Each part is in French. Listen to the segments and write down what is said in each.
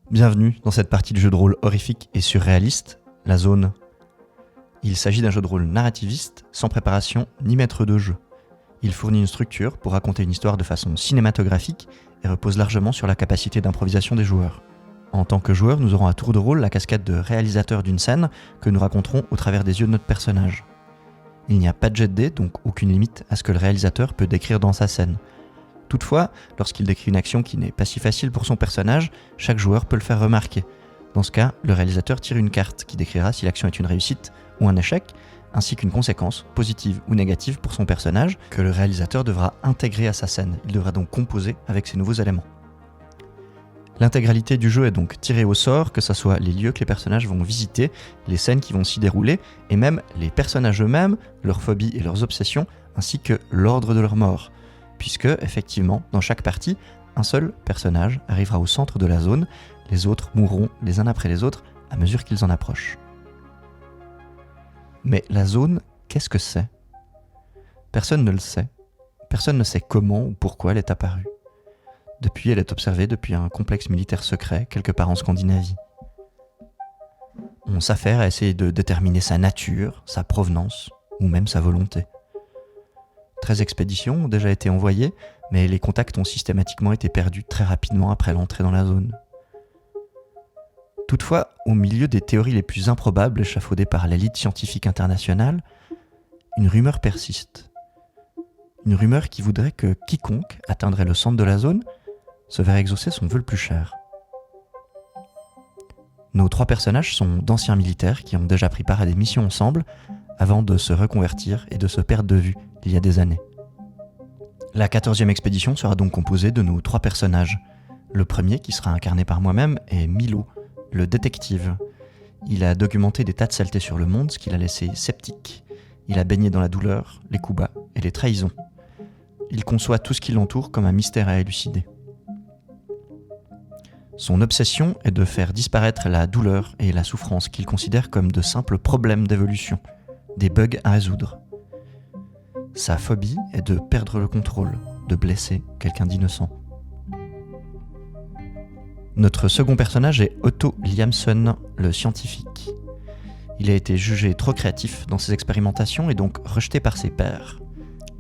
Bienvenue dans cette partie du jeu de rôle horrifique et surréaliste, La Zone. Il s'agit d'un jeu de rôle narrativiste, sans préparation ni maître de jeu. Il fournit une structure pour raconter une histoire de façon cinématographique et repose largement sur la capacité d'improvisation des joueurs. En tant que joueurs, nous aurons à tour de rôle la casquette de réalisateur d'une scène que nous raconterons au travers des yeux de notre personnage. Il n'y a pas de jet de dés, donc aucune limite à ce que le réalisateur peut décrire dans sa scène. Toutefois, lorsqu'il décrit une action qui n'est pas si facile pour son personnage, chaque joueur peut le faire remarquer. Dans ce cas, le réalisateur tire une carte qui décrira si l'action est une réussite ou un échec, ainsi qu'une conséquence, positive ou négative pour son personnage, que le réalisateur devra intégrer à sa scène. Il devra donc composer avec ces nouveaux éléments. L'intégralité du jeu est donc tirée au sort, que ce soit les lieux que les personnages vont visiter, les scènes qui vont s'y dérouler, et même les personnages eux-mêmes, leurs phobies et leurs obsessions, ainsi que l'ordre de leur mort. Puisque, effectivement, dans chaque partie, un seul personnage arrivera au centre de la zone, les autres mourront les uns après les autres à mesure qu'ils en approchent. Mais la zone, qu'est-ce que c'est ? Personne ne le sait. Personne ne sait comment ou pourquoi elle est apparue. Depuis, elle est observée depuis un complexe militaire secret, quelque part en Scandinavie. On s'affaire à essayer de déterminer sa nature, sa provenance, ou même sa volonté. 13 expéditions ont déjà été envoyées, mais les contacts ont systématiquement été perdus très rapidement après l'entrée dans la zone. Toutefois, au milieu des théories les plus improbables échafaudées par l'élite scientifique internationale, une rumeur persiste. Une rumeur qui voudrait que quiconque atteindrait le centre de la zone se verrait exaucer son vœu le plus cher. Nos 3 personnages sont d'anciens militaires qui ont déjà pris part à des missions ensemble avant de se reconvertir et de se perdre de vue il y a des années. La 14e expédition sera donc composée de nos 3 personnages. Le premier, qui sera incarné par moi-même, est Milo, le détective. Il a documenté des tas de saletés sur le monde, ce qui l'a laissé sceptique. Il a baigné dans la douleur, les coups bas et les trahisons. Il conçoit tout ce qui l'entoure comme un mystère à élucider. Son obsession est de faire disparaître la douleur et la souffrance qu'il considère comme de simples problèmes d'évolution, des bugs à résoudre. Sa phobie est de perdre le contrôle, de blesser quelqu'un d'innocent. Notre second personnage est Otto Liamson, le scientifique. Il a été jugé trop créatif dans ses expérimentations et donc rejeté par ses pairs.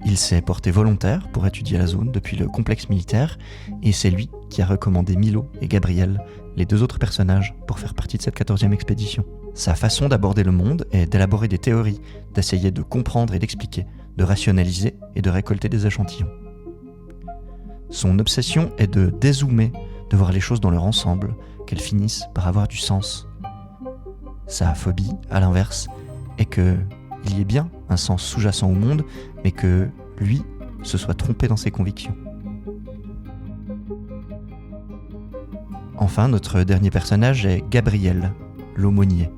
Il s'est porté volontaire pour étudier la zone depuis le complexe militaire et c'est lui qui a recommandé Milo et Gabriel, les 2 autres personnages, pour faire partie de cette 14e expédition. Sa façon d'aborder le monde est d'élaborer des théories, d'essayer de comprendre et d'expliquer, de rationaliser et de récolter des échantillons. Son obsession est de dézoomer, de voir les choses dans leur ensemble, qu'elles finissent par avoir du sens. Sa phobie, à l'inverse, est qu'il y ait bien un sens sous-jacent au monde, mais que lui se soit trompé dans ses convictions. Enfin, notre dernier personnage est Gabriel, l'aumônier.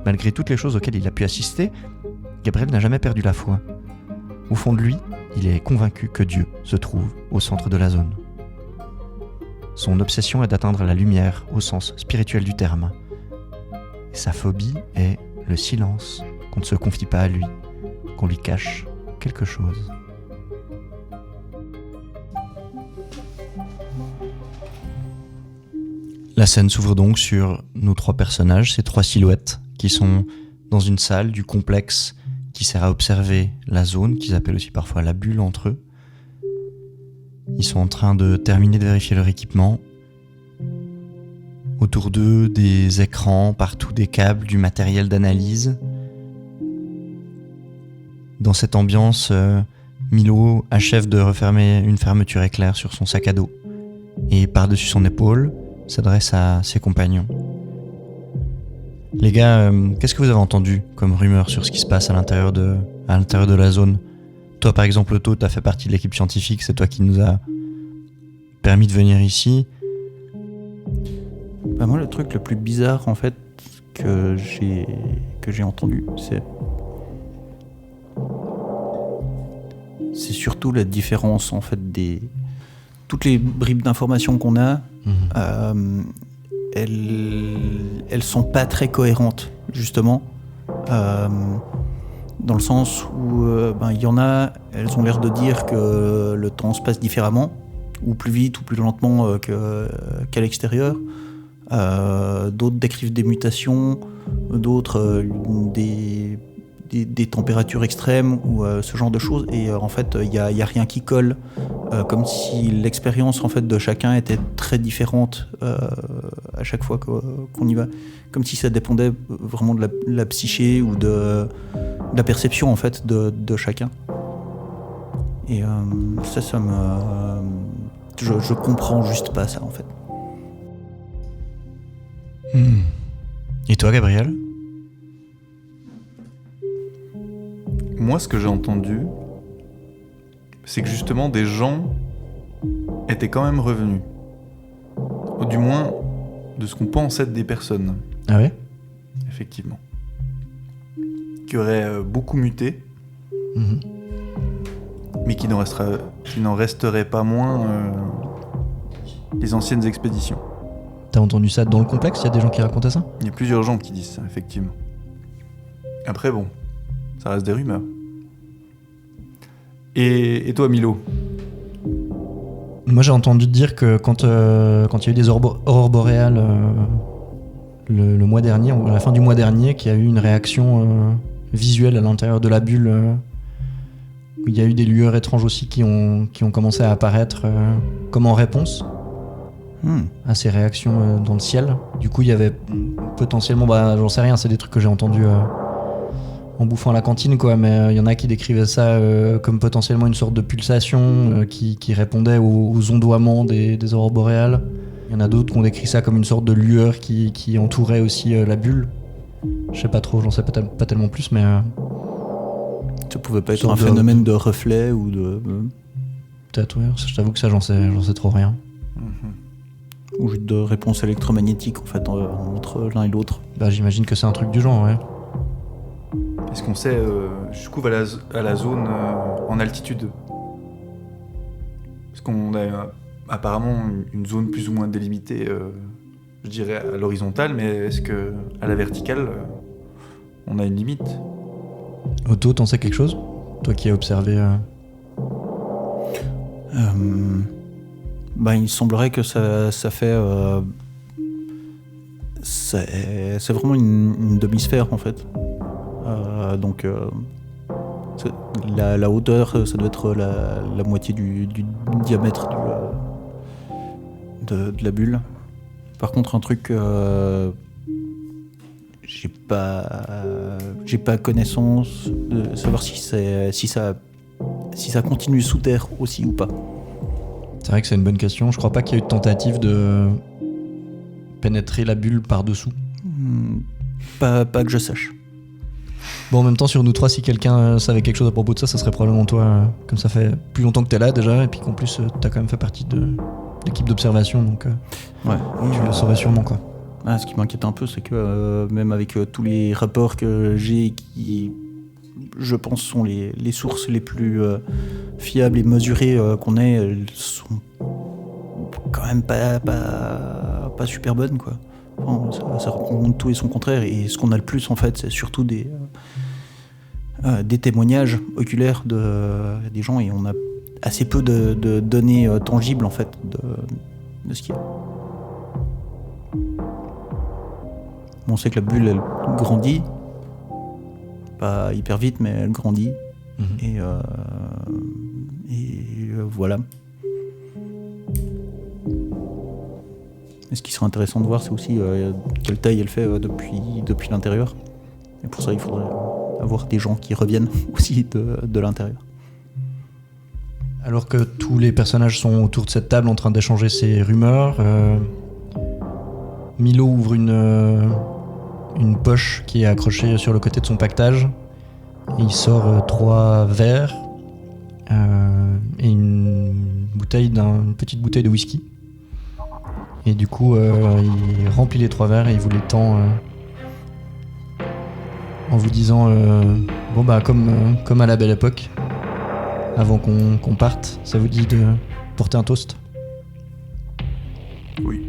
Malgré toutes les choses auxquelles il a pu assister, Gabriel n'a jamais perdu la foi. Au fond de lui, il est convaincu que Dieu se trouve au centre de la zone. Son obsession est d'atteindre la lumière au sens spirituel du terme. Et sa phobie est le silence, qu'on ne se confie pas à lui, qu'on lui cache quelque chose. La scène s'ouvre donc sur nos 3 personnages, ces 3 silhouettes qui sont dans une salle du complexe qui sert à observer la zone, qu'ils appellent aussi parfois la bulle entre eux. Ils sont en train de terminer de vérifier leur équipement. Autour d'eux, des écrans, partout des câbles, du matériel d'analyse. Dans cette ambiance, Milo achève de refermer une fermeture éclair sur son sac à dos et par-dessus son épaule s'adresse à ses compagnons. Les gars, qu'est-ce que vous avez entendu comme rumeur sur ce qui se passe à l'intérieur de la zone ? Toi par exemple Otto, t'as fait partie de l'équipe scientifique, c'est toi qui nous a permis de venir ici. Bah moi le truc le plus bizarre en fait que j'ai entendu, c'est surtout la différence en fait des toutes les bribes d'informations qu'on a. Elles sont pas très cohérentes justement, dans le sens où il y en a, elles ont l'air de dire que le temps se passe différemment, ou plus vite ou plus lentement qu'à l'extérieur. D'autres décrivent des mutations, d'autres des températures extrêmes ou ce genre de choses. Et en fait, il y a rien qui colle, comme si l'expérience en fait de chacun était très différente à chaque fois qu'on y va, comme si ça dépendait vraiment de la psyché ou de la perception en fait de chacun. Et ça me je comprends juste pas ça en fait. Et toi, Gabriel ? Moi, ce que j'ai entendu, c'est que justement des gens étaient quand même revenus. Ou du moins, de ce qu'on pense être des personnes. Ah ouais ? Effectivement. Qui auraient beaucoup muté, mais qui n'en resteraient pas moins les anciennes expéditions. T'as entendu ça dans le complexe ? Il y a des gens qui racontaient ça ? Il y a plusieurs gens qui disent ça, effectivement. Après, bon, ça reste des rumeurs. Et toi, Milo ? Moi, j'ai entendu dire que quand il y a eu des aurores boréales le mois dernier, ou à la fin du mois dernier, qu'il y a eu une réaction visuelle à l'intérieur de la bulle, où il y a eu des lueurs étranges aussi qui ont commencé à apparaître comme en réponse à ces réactions dans le ciel. Du coup, il y avait potentiellement, j'en sais rien, c'est des trucs que j'ai entendus en bouffant à la cantine, quoi, mais il y en a qui décrivaient ça comme potentiellement une sorte de pulsation qui répondait aux ondoiements des aurores boréales. Il y en a d'autres qui ont décrit ça comme une sorte de lueur qui entourait aussi la bulle. Je sais pas trop, j'en sais pas tellement plus, mais... Ça pouvait pas être un phénomène de reflet ou de... Peut-être, ouais. Je t'avoue que ça, j'en sais trop rien. Ou de réponse électromagnétique, en fait, entre l'un et l'autre. J'imagine que c'est un truc du genre, ouais. Est-ce qu'on sait jusqu'où va la zone en altitude ? Parce qu'on a apparemment une zone plus ou moins délimitée, je dirais à l'horizontale, mais est-ce que à la verticale, on a une limite ? Otto, t'en sais quelque chose ? Toi qui as observé... Il semblerait que ça fait... c'est vraiment une demi-sphère, en fait. Donc la hauteur, ça doit être la moitié du diamètre de la bulle. Par contre, un truc j'ai pas connaissance de savoir si ça continue sous terre aussi ou pas. C'est vrai que c'est une bonne question. Je crois pas qu'il y ait eu de tentative de pénétrer la bulle par-dessous. Pas que je sache. Bon, en même temps, sur nous trois, si quelqu'un savait quelque chose à propos de ça, ça serait probablement toi. Comme ça fait plus longtemps que t'es là déjà, et puis qu'en plus, t'as quand même fait partie de l'équipe d'observation, donc tu le saurais sûrement, quoi. Ce qui m'inquiète un peu, c'est que même avec tous les rapports que j'ai, qui, je pense, sont les sources les plus fiables et mesurées qu'on ait, elles sont quand même pas super bonnes, quoi. Enfin, ça raconte tout et son contraire, et ce qu'on a le plus, en fait, c'est surtout des témoignages oculaires des gens, et on a assez peu de données tangibles, en fait, de ce qu'il y a. On sait que la bulle, elle grandit, pas hyper vite, mais elle grandit, et voilà. Et ce qui serait intéressant de voir, c'est aussi quelle taille elle fait depuis l'intérieur. Et pour ça, il faudrait avoir des gens qui reviennent aussi de l'intérieur. Alors que tous les personnages sont autour de cette table en train d'échanger ces rumeurs, Milo ouvre une poche qui est accrochée sur le côté de son pactage. Et il sort 3 verres et une petite bouteille de whisky. Et du coup, il remplit les 3 verres et il vous les tend en vous disant comme à la belle époque, avant qu'on parte, ça vous dit de porter un toast ? Oui.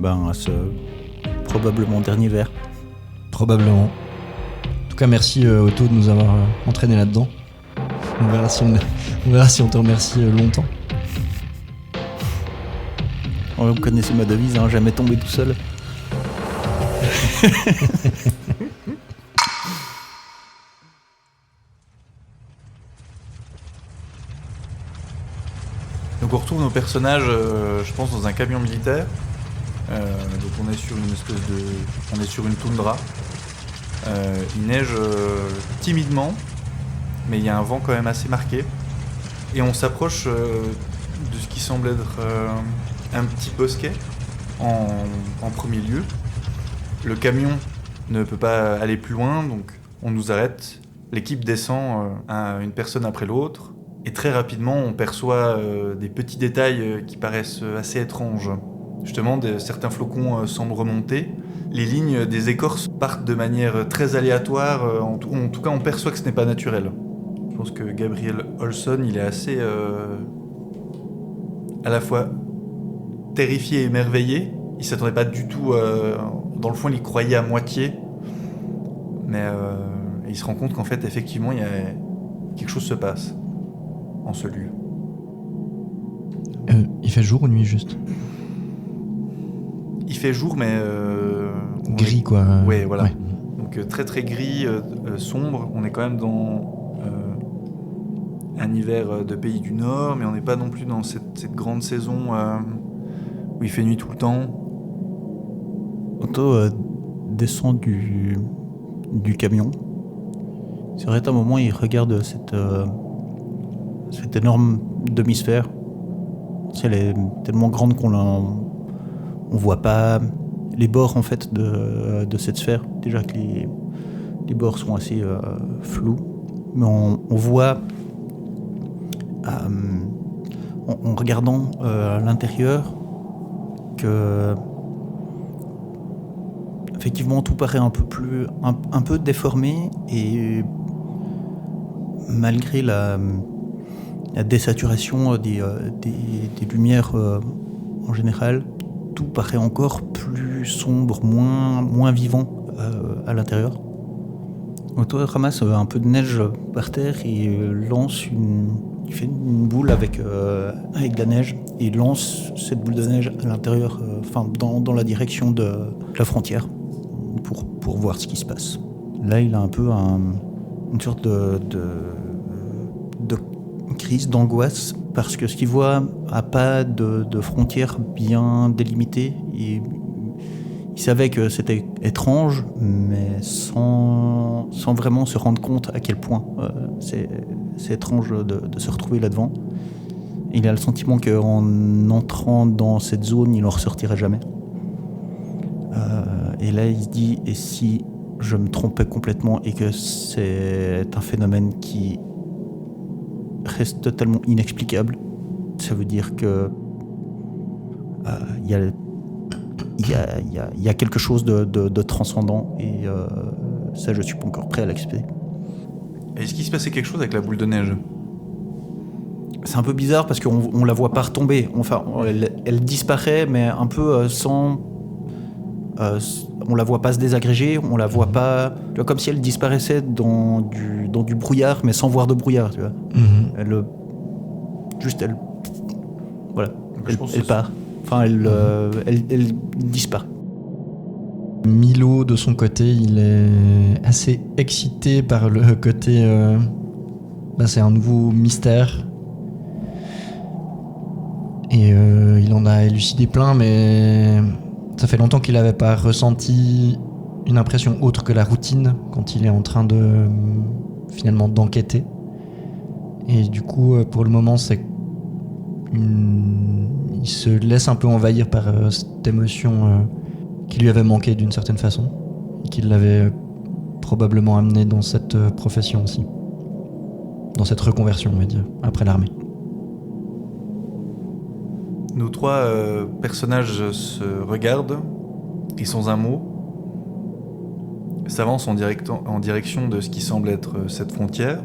À ce probablement dernier verre. Probablement. En tout cas, merci Otto de nous avoir entraînés là-dedans. On verra si On verra si on te remercie longtemps. Vous connaissez ma devise, hein, jamais tomber tout seul. Donc on retrouve nos personnages, je pense, dans un camion militaire. Donc on est sur on est sur une toundra. Il neige timidement, mais il y a un vent quand même assez marqué. Et on s'approche de ce qui semble être un petit bosquet en premier lieu. Le camion ne peut pas aller plus loin, donc on nous arrête. L'équipe descend une personne après l'autre. Et très rapidement, on perçoit des petits détails qui paraissent assez étranges. Justement, certains flocons semblent remonter. Les lignes des écorces partent de manière très aléatoire. En tout cas, on perçoit que ce n'est pas naturel. Je pense que Gabriel Olson, il est assez à la fois terrifié et émerveillé. Il s'attendait pas du tout. Dans le fond, il y croyait à moitié. Mais il se rend compte qu'en fait, effectivement, quelque chose se passe en ce lieu. Il fait jour ou nuit juste? Il fait jour, mais gris quoi. Ouais, voilà. Ouais. Donc très très gris, sombre. On est quand même dans un hiver de pays du Nord, mais on n'est pas non plus dans cette grande saison où il fait nuit tout le temps. Otto descend du camion. C'est vrai, à un moment, il regarde cette énorme demi-sphère. Elle est tellement grande qu'on voit pas les bords en fait de cette sphère. Déjà que les bords sont assez flous, mais on voit en regardant à l'intérieur que effectivement tout paraît un peu déformé, et malgré la désaturation des lumières en général, tout paraît encore plus sombre, moins vivant à l'intérieur. Otto ramasse un peu de neige par terre et il fait une boule avec de la neige, et il lance cette boule de neige à l'intérieur, dans la direction de la frontière pour voir ce qui se passe. Là, il a un peu une sorte de crise d'angoisse, parce que ce qu'il voit n'a pas de frontières bien délimitées. Il savait que c'était étrange, mais sans vraiment se rendre compte à quel point c'est étrange de se retrouver là-devant. Il a le sentiment qu'en entrant dans cette zone, il n'en ressortirait jamais. Et là, il se dit, et si je me trompais complètement et que c'est un phénomène qui reste totalement inexplicable, ça veut dire que il y a quelque chose de transcendant, et ça, je suis pas encore prêt à l'accepter. Est-ce qu'il se passait quelque chose avec la boule de neige? C'est un peu bizarre parce qu'on la voit pas retomber. Enfin, elle disparaît, mais un peu sans. On la voit pas se désagréger, on la voit pas. Tu vois, comme si elle disparaissait dans du brouillard, mais sans voir de brouillard, tu vois. Mm-hmm. Elle. Voilà. Elle part. Enfin, elle disparaît. Milo, de son côté, il est assez excité par le côté... c'est un nouveau mystère. Et il en a élucidé plein, mais ça fait longtemps qu'il n'avait pas ressenti une impression autre que la routine quand il est en train finalement d'enquêter. Et du coup, pour le moment, il se laisse un peu envahir par cette émotion qui lui avait manqué d'une certaine façon, et qui l'avait probablement amené dans cette profession aussi, dans cette reconversion, on va dire, après l'armée. Nos trois personnages se regardent et, sans un mot, s'avancent en direction de ce qui semble être cette frontière.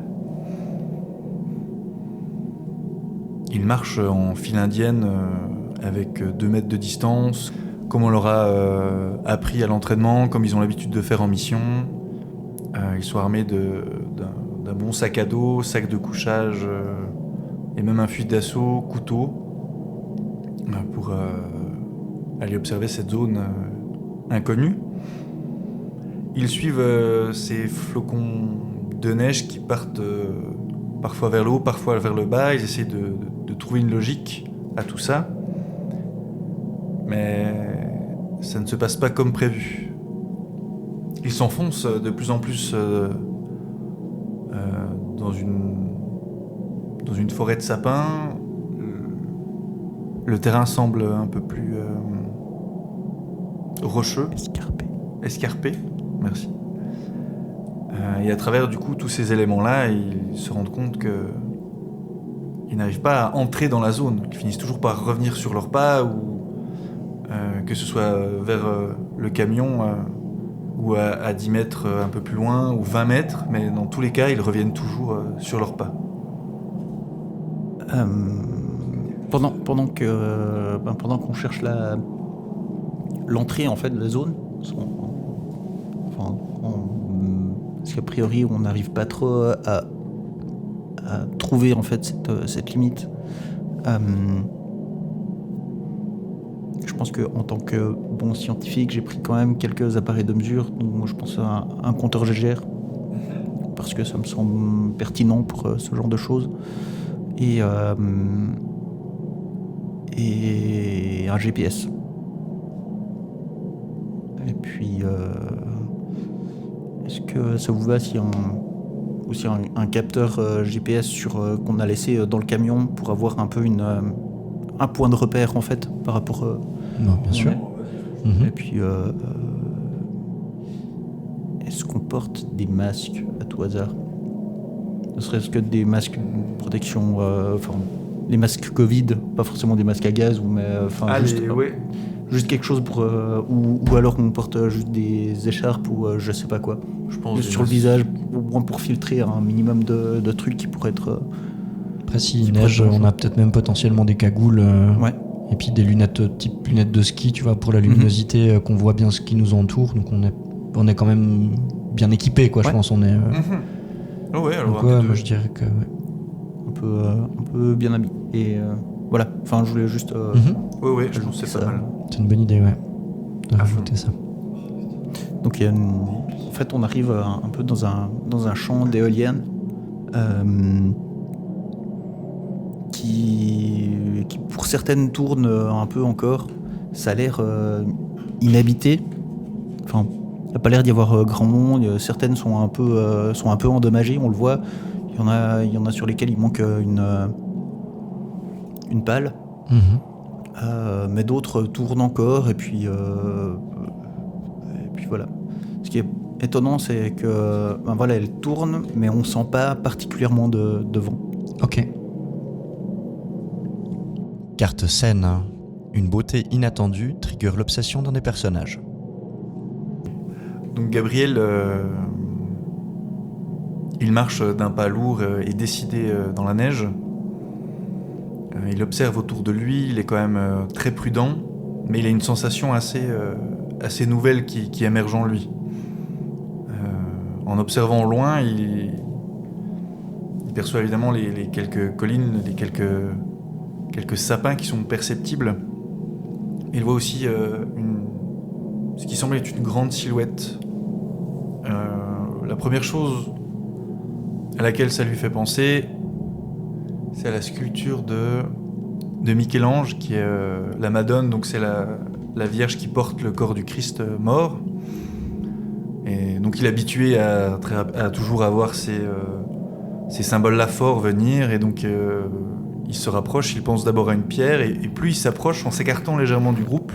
Ils marchent en file indienne avec 2 mètres de distance, comme on leur a appris à l'entraînement, comme ils ont l'habitude de faire en mission. Ils sont armés d'un bon sac à dos, sac de couchage et même un fusil d'assaut, couteau, pour aller observer cette zone inconnue. Ils suivent ces flocons de neige qui partent parfois vers le haut, parfois vers le bas. Ils essaient de trouver une logique à tout ça. Mais ça ne se passe pas comme prévu. Ils s'enfoncent de plus en plus dans une forêt de sapins. Le terrain semble un peu plus rocheux. Escarpé, merci. Et à travers du coup tous ces éléments-là, ils se rendent compte qu'ils n'arrivent pas à entrer dans la zone. Ils finissent toujours par revenir sur leurs pas, ou que ce soit vers le camion ou à 10 mètres un peu plus loin, ou 20 mètres, mais dans tous les cas, ils reviennent toujours sur leurs pas. Pendant qu'on cherche l'entrée en fait de la zone, parce qu'a priori on n'arrive pas trop à trouver en fait cette limite. Je pense qu'en tant que bon scientifique, j'ai pris quand même quelques appareils de mesure. Donc moi je pense à un compteur GGR parce que ça me semble pertinent pour ce genre de choses. Et un GPS. Et puis, est-ce que ça vous va si aussi un capteur GPS qu'on a laissé dans le camion pour avoir un peu un point de repère en fait par rapport Non, bien sûr. Et puis, est-ce qu'on porte des masques à tout hasard? Ne serait-ce que des masques de protection, les masques Covid, pas forcément des masques à gaz, juste quelque chose pour ou alors on porte juste des écharpes ou je sais pas quoi. Je pense sur le visage, au moins pour filtrer un minimum de trucs qui pourraient être. Après, s'il neige, on a peut-être même potentiellement des cagoules. Ouais. Et puis des lunettes, type lunettes de ski, tu vois, pour la luminosité, qu'on voit bien ce qui nous entoure. Donc on est quand même bien équipé, quoi. Ouais. Je pense on est. Oh ouais, alors. Donc, moi je dirais que. Ouais. Un peu bien habillé. Et voilà. Enfin, je voulais juste. Ouais, je pense que c'est pas mal. C'est une bonne idée, ouais. De rajouter ça. Donc en fait, on arrive un peu dans un champ d'éoliennes qui pour certaines tournent un peu encore. Ça a l'air inhabité. Enfin, il n'y a pas l'air d'y avoir grand monde. Certaines sont un peu endommagées, on le voit. Il y en a sur lesquelles il manque une pale. Mais d'autres tournent encore, et puis voilà. Ce qui est étonnant, c'est que elles tournent, mais on sent pas particulièrement de vent. Ok. Carte scène. Une beauté inattendue trigger l'obsession d'un des personnages. Donc Gabriel, il marche d'un pas lourd et décidé dans la neige. Il observe autour de lui, il est quand même très prudent, mais il a une sensation assez nouvelle qui émerge en lui. En observant au loin, il perçoit évidemment les quelques collines, les quelques sapins qui sont perceptibles. Il voit aussi ce qui semble être une grande silhouette. La première chose à laquelle ça lui fait penser, c'est à la sculpture de Michel-Ange, qui est la Madone, donc c'est la Vierge qui porte le corps du Christ mort. Et donc il est habitué à toujours avoir ces symboles-là forts venir, et donc il se rapproche, il pense d'abord à une pierre, et plus il s'approche en s'écartant légèrement du groupe,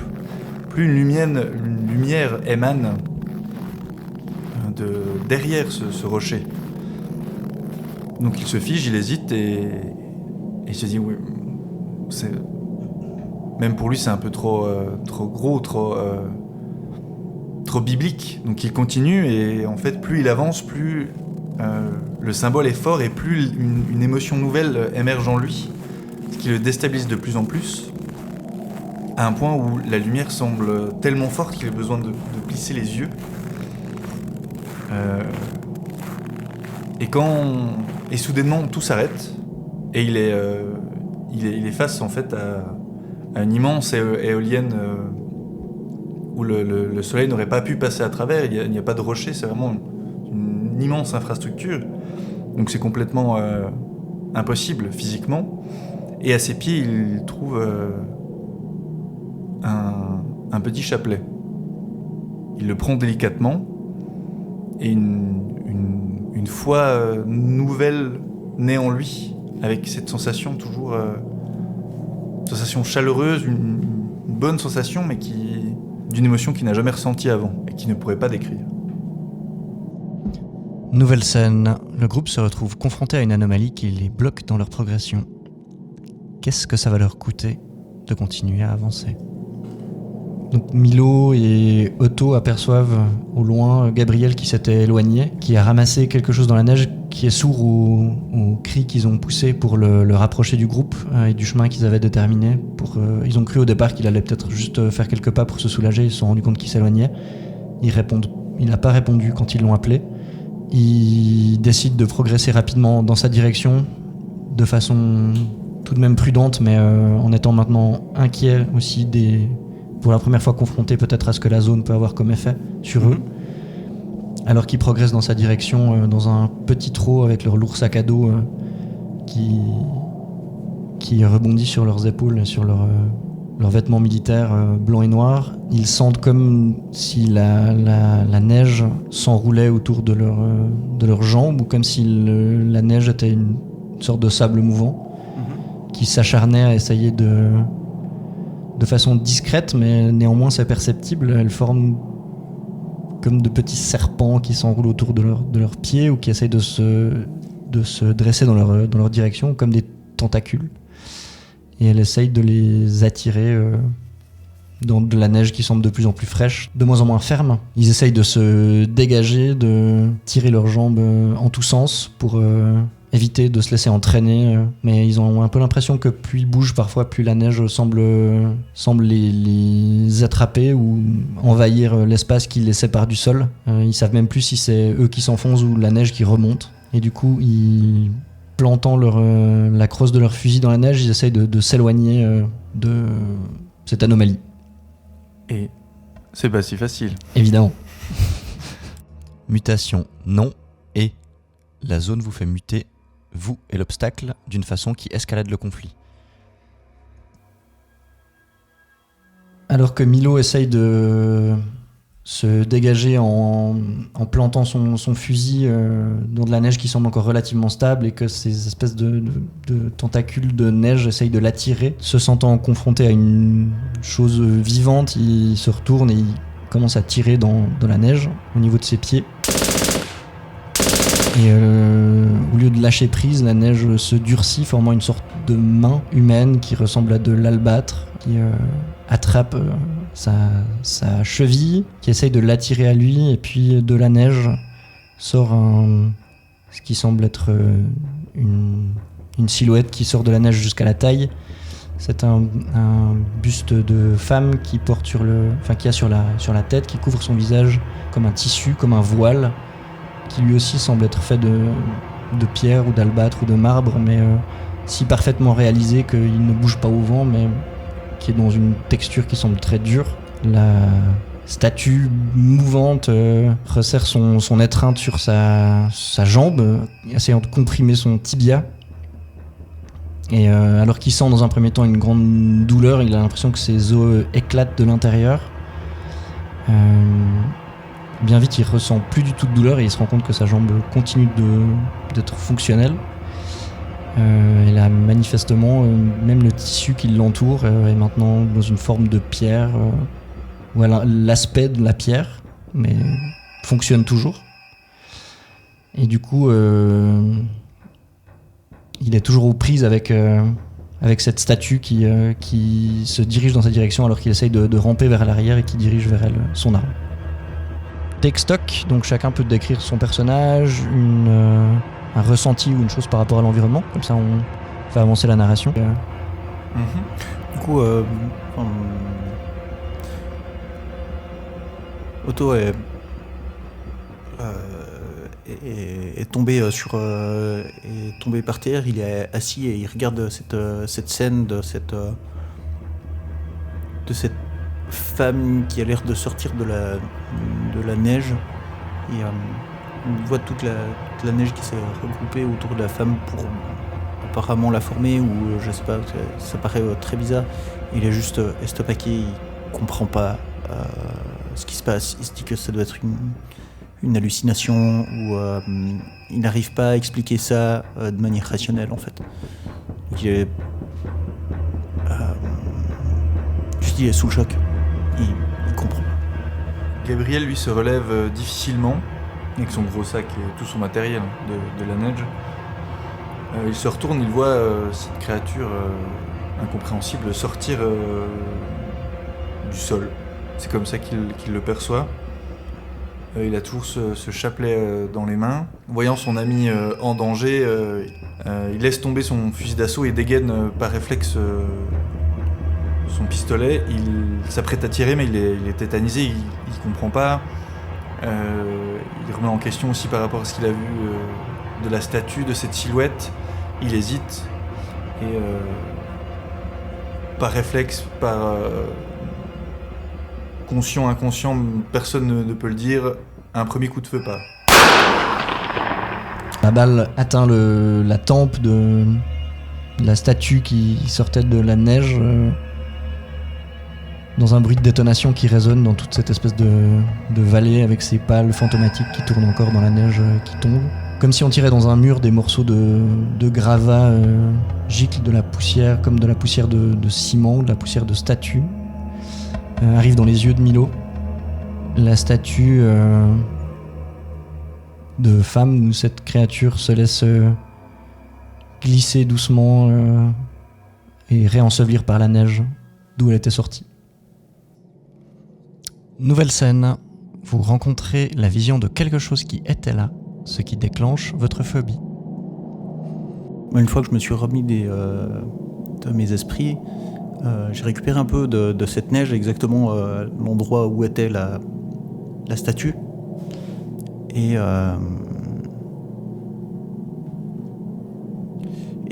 plus une lumière émane derrière ce rocher. Donc il se fige, il hésite, et il se dit, oui, même pour lui c'est un peu trop gros, trop biblique. Donc il continue, et en fait plus il avance, plus le symbole est fort, et plus une émotion nouvelle émerge en lui, ce qui le déstabilise de plus en plus, à un point où la lumière semble tellement forte qu'il a besoin de plisser les yeux. Et soudainement tout s'arrête, Et il est face en fait à une immense éolienne où le soleil n'aurait pas pu passer à travers. Il n'y a pas de rocher, c'est vraiment une immense infrastructure. Donc c'est complètement impossible physiquement. Et à ses pieds, il trouve un petit chapelet. Il le prend délicatement et une foi nouvelle naît en lui, avec cette sensation toujours sensation chaleureuse, une bonne sensation, mais d'une émotion qu'il n'a jamais ressentie avant et qu'il ne pourrait pas décrire. Nouvelle scène, le groupe se retrouve confronté à une anomalie qui les bloque dans leur progression. Qu'est-ce que ça va leur coûter de continuer à avancer ? Donc Milo et Otto aperçoivent au loin Gabriel qui s'était éloigné, qui a ramassé quelque chose dans la neige, qui est sourd aux cris qu'ils ont poussés pour le rapprocher du groupe et du chemin qu'ils avaient déterminé. Ils ont cru au départ qu'il allait peut-être juste faire quelques pas pour se soulager, ils se sont rendus compte qu'il s'éloignait. Il n'a pas répondu quand ils l'ont appelé. Il décide de progresser rapidement dans sa direction, de façon tout de même prudente, mais en étant maintenant inquiet aussi pour la première fois confronté peut-être à ce que la zone peut avoir comme effet sur eux. Alors qu'ils progressent dans sa direction, dans un petit trot avec leur lourd sac à dos qui rebondit sur leurs épaules, sur leurs vêtements militaires blancs et noirs, ils sentent comme si la neige s'enroulait autour de leurs jambes, ou comme si la neige était une sorte de sable mouvant qui s'acharnait à essayer de façon discrète, mais néanmoins c'est perceptible. Elle forme comme de petits serpents qui s'enroulent autour de leurs pieds ou qui essayent de se dresser dans leur direction, comme des tentacules. Et elle essaye de les attirer dans de la neige qui semble de plus en plus fraîche, de moins en moins ferme. Ils essayent de se dégager, de tirer leurs jambes en tous sens pour éviter de se laisser entraîner, mais ils ont un peu l'impression que plus ils bougent parfois, plus la neige semble les attraper ou envahir l'espace qui les sépare du sol. Ils savent même plus si c'est eux qui s'enfoncent ou la neige qui remonte. Et du coup, ils plantant la crosse de leur fusil dans la neige, ils essayent de s'éloigner de cette anomalie. Et c'est pas si facile. Évidemment. Mutation, non. Et la zone vous fait muter, vous et l'obstacle, d'une façon qui escalade le conflit. Alors que Milo essaye de se dégager en plantant son fusil dans de la neige qui semble encore relativement stable, et que ces espèces de tentacules de neige essayent de l'attirer, se sentant confronté à une chose vivante, il se retourne et il commence à tirer dans la neige au niveau de ses pieds. Et au lieu de lâcher prise, la neige se durcit, formant une sorte de main humaine qui ressemble à de l'albâtre, qui attrape sa cheville, qui essaye de l'attirer à lui, et puis de la neige sort ce qui semble être une silhouette qui sort de la neige jusqu'à la taille. C'est un buste de femme qui porte qui a sur la tête, qui couvre son visage comme un tissu, comme un voile, qui lui aussi semble être fait de pierre ou d'albâtre ou de marbre, mais si parfaitement réalisé qu'il ne bouge pas au vent, mais qui est dans une texture qui semble très dure. La statue mouvante resserre son étreinte sur sa jambe, essayant de comprimer son tibia. Et alors qu'il sent dans un premier temps une grande douleur, il a l'impression que ses os éclatent de l'intérieur. Bien vite, il ressent plus du tout de douleur et il se rend compte que sa jambe continue d'être fonctionnelle. Et là, manifestement, même le tissu qui l'entoure est maintenant dans une forme de pierre, ou l'aspect de la pierre, mais fonctionne toujours. Et du coup, il est toujours aux prises avec cette statue qui se dirige dans sa direction alors qu'il essaye de ramper vers l'arrière et qui dirige vers elle son arme. Take stock, donc chacun peut décrire son personnage, un ressenti ou une chose par rapport à l'environnement, comme ça on fait avancer la narration. Du coup, Otto est tombé est tombé par terre. Il est assis et il regarde cette scène de cette femme qui a l'air de sortir de la neige. Et on voit toute la neige qui s'est regroupée autour de la femme pour apparemment la former, ou je sais pas, ça paraît très bizarre. Il est juste estomaqué, il comprend pas ce qui se passe. Il se dit que ça doit être une hallucination, ou il n'arrive pas à expliquer ça de manière rationnelle en fait. Il est, il est sous le choc. Il comprend. Gabriel, lui, se relève difficilement, avec son gros sac et tout son matériel de la neige. Il se retourne, il voit cette créature incompréhensible sortir du sol. C'est comme ça qu'il le perçoit. Il a toujours ce chapelet dans les mains. Voyant son ami en danger, il laisse tomber son fusil d'assaut et dégaine par réflexe son pistolet. Il s'apprête à tirer, mais il est tétanisé, il comprend pas. Il remet en question aussi par rapport à ce qu'il a vu de la statue, de cette silhouette. Il hésite et par réflexe, par conscient, inconscient, personne ne peut le dire, un premier coup de feu part. La balle atteint la tempe de la statue qui sortait de la neige, dans un bruit de détonation qui résonne dans toute cette espèce de vallée avec ces pales fantomatiques qui tournent encore dans la neige qui tombe. Comme si on tirait dans un mur, des morceaux de gravats giclent de la poussière, comme de la poussière de ciment, de la poussière de statue. Arrive dans les yeux de Milo. La statue de femme où cette créature se laisse glisser doucement et réensevelir par la neige d'où elle était sortie. Nouvelle scène. Vous rencontrez la vision de quelque chose qui était là, ce qui déclenche votre phobie. Une fois que je me suis remis de mes esprits, j'ai récupéré un peu de cette neige, exactement l'endroit où était la statue. Et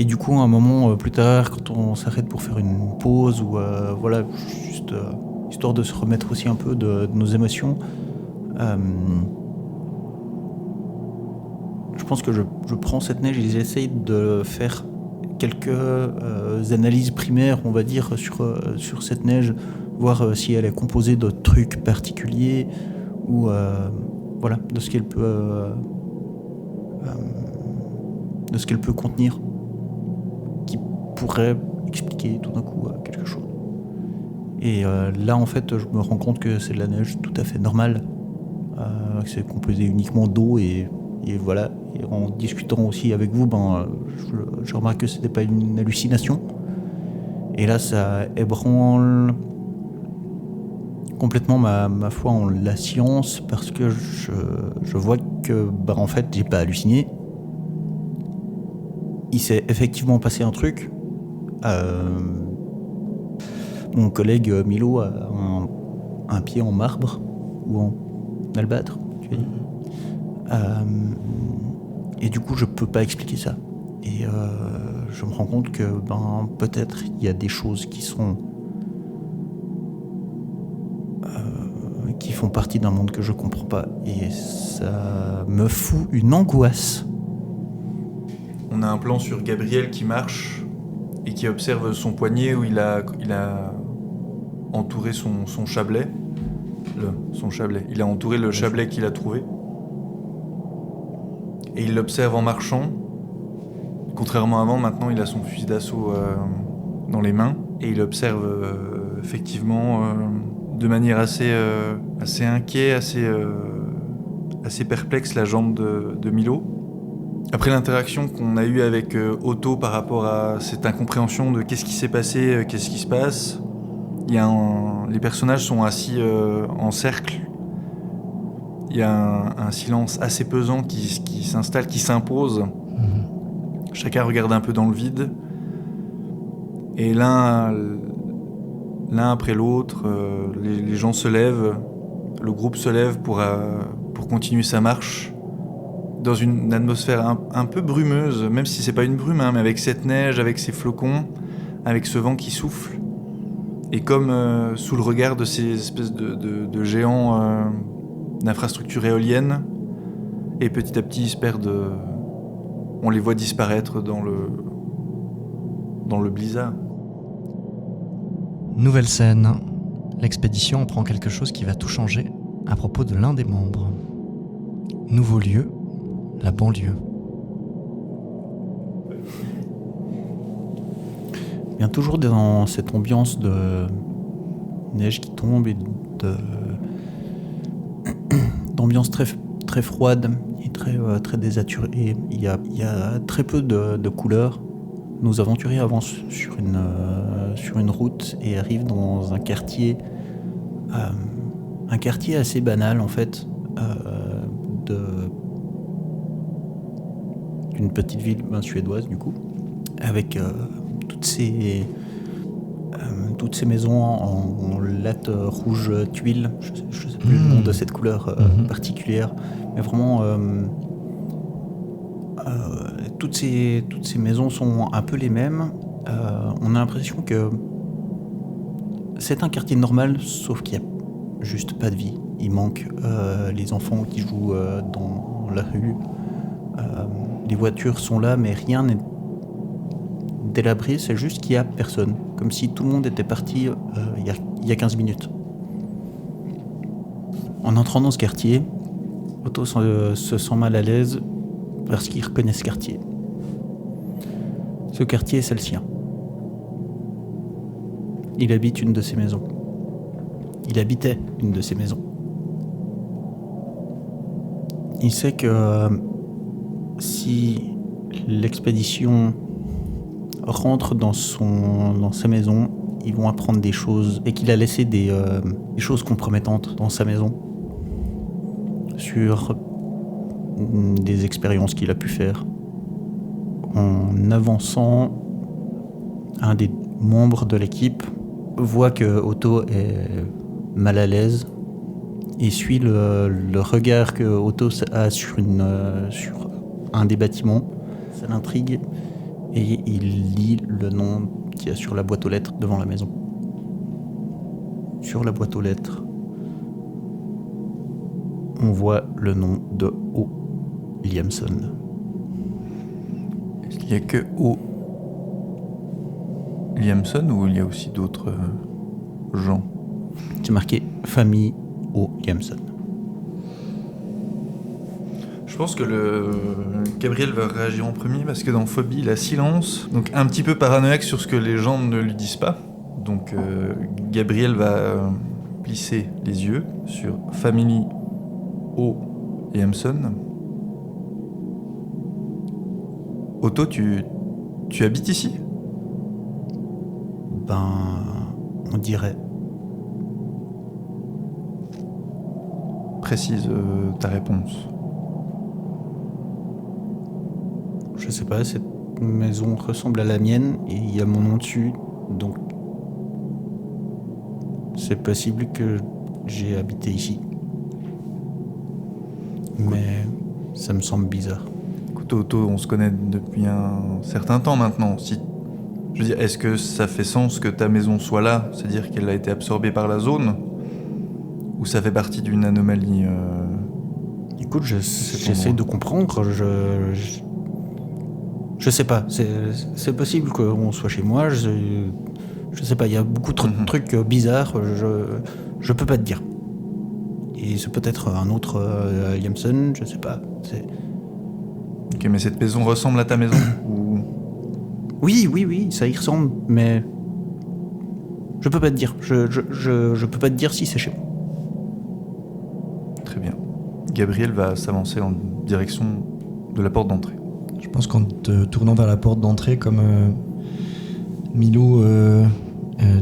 du coup, un moment plus tard, quand on s'arrête pour faire une pause, ou voilà, juste histoire de se remettre aussi un peu de nos émotions, je pense que je prends cette neige et j'essaye de faire quelques analyses primaires, on va dire, sur cette neige, voir si elle est composée de trucs particuliers, ou voilà, de ce qu'elle peut contenir, qui pourrait expliquer tout d'un coup quelque chose. Et là, en fait, je me rends compte que c'est de la neige tout à fait normale, que c'est composé uniquement d'eau, et voilà. Et en discutant aussi avec vous, je remarque que c'était pas une hallucination. Et là, ça ébranle complètement ma foi en la science, parce que je vois que, en fait, j'ai pas halluciné. Il s'est effectivement passé un truc. Mon collègue Milo a un pied en marbre, ou en albâtre, tu as dit. Et du coup, je peux pas expliquer ça. Et je me rends compte que peut-être il y a des choses qui font partie d'un monde que je comprends pas. Et ça me fout une angoisse. On a un plan sur Gabriel qui marche et qui observe son poignet où il a entouré son chapelet. Son chapelet. Il a entouré le chapelet qu'il a trouvé. Et il l'observe en marchant. Contrairement à avant, maintenant il a son fusil d'assaut dans les mains. Et il observe effectivement de manière assez inquiet, assez perplexe la jambe de Milo. Après l'interaction qu'on a eue avec Otto par rapport à cette incompréhension de qu'est-ce qui s'est passé, qu'est-ce qui se passe, les personnages sont assis en cercle. Il y a un silence assez pesant qui s'installe, qui s'impose. Chacun regarde un peu dans le vide. Et l'un après l'autre, les gens se lèvent, le groupe se lève pour continuer sa marche. dans une atmosphère un peu brumeuse, même si c'est pas une brume, hein, mais avec cette neige, avec ces flocons, avec ce vent qui souffle. Et comme sous le regard de ces espèces de géants d'infrastructures éoliennes, et petit à petit ils se perdent, on les voit disparaître dans le blizzard. Nouvelle scène. L'expédition apprend quelque chose qui va tout changer à propos de l'un des membres. Nouveau lieu, la banlieue. Bien, toujours dans cette ambiance de neige qui tombe et d'ambiance très, très froide et très, très désaturée. Il y a très peu de couleurs. Nos aventuriers avancent sur une route et arrivent dans un quartier assez banal en fait, d'une petite ville suédoise du coup, avec toutes ces maisons en latte rouge tuile. Je sais plus le nom de cette couleur particulière, mais vraiment toutes ces maisons sont un peu les mêmes. On a l'impression que c'est un quartier normal, sauf qu'il n'y a juste pas de vie. Il manque les enfants qui jouent dans la rue. Les voitures sont là, mais rien n'est délabré, c'est juste qu'il n'y a personne. Comme si tout le monde était parti il y a 15 minutes. En entrant dans ce quartier, Otto se sent mal à l'aise parce qu'il reconnaît ce quartier. Ce quartier, c'est le sien. Il habite une de ces maisons. Il habitait une de ces maisons. Il sait que si l'expédition rentre dans sa maison, ils vont apprendre des choses et qu'il a laissé des choses compromettantes dans sa maison sur des expériences qu'il a pu faire. En avançant, un des membres de l'équipe voit que Otto est mal à l'aise et suit le regard que Otto a sur un des bâtiments. Ça l'intrigue et il lit le nom qu'il y a sur la boîte aux lettres devant la maison. Sur la boîte aux lettres, on voit le nom de O. Liamson. Est-ce qu'il n'y a que O. Liamson ou il y a aussi d'autres gens? C'est marqué famille O. Liamson. Je pense que Gabriel va réagir en premier parce que dans Phobie, il a silence, donc un petit peu paranoïaque sur ce que les gens ne lui disent pas. Donc Gabriel va plisser les yeux sur Family O. Liamson. Otto, tu habites ici? On dirait. Précise ta réponse. Je sais pas, cette maison ressemble à la mienne et il y a mon nom dessus, donc c'est possible que j'ai habité ici. Mais ça me semble bizarre. Écoute, Otto, on se connaît depuis un certain temps maintenant. Je veux dire, est-ce que ça fait sens que ta maison soit là, c'est-à-dire qu'elle a été absorbée par la zone, ou ça fait partie d'une anomalie Écoute, j'essaie de comprendre. Je sais pas. C'est possible qu'on soit chez moi. Je sais pas. Il y a beaucoup trop de trucs bizarres. Je peux pas te dire. Et c'est peut-être un autre Liamson. Je sais pas. Ok, mais cette maison ressemble à ta maison ou... Oui, ça y ressemble, mais je peux pas te dire. Je peux pas te dire si c'est chez moi. Très bien. Gabriel va s'avancer en direction de la porte d'entrée. Je pense qu'en te tournant vers la porte d'entrée, comme Milou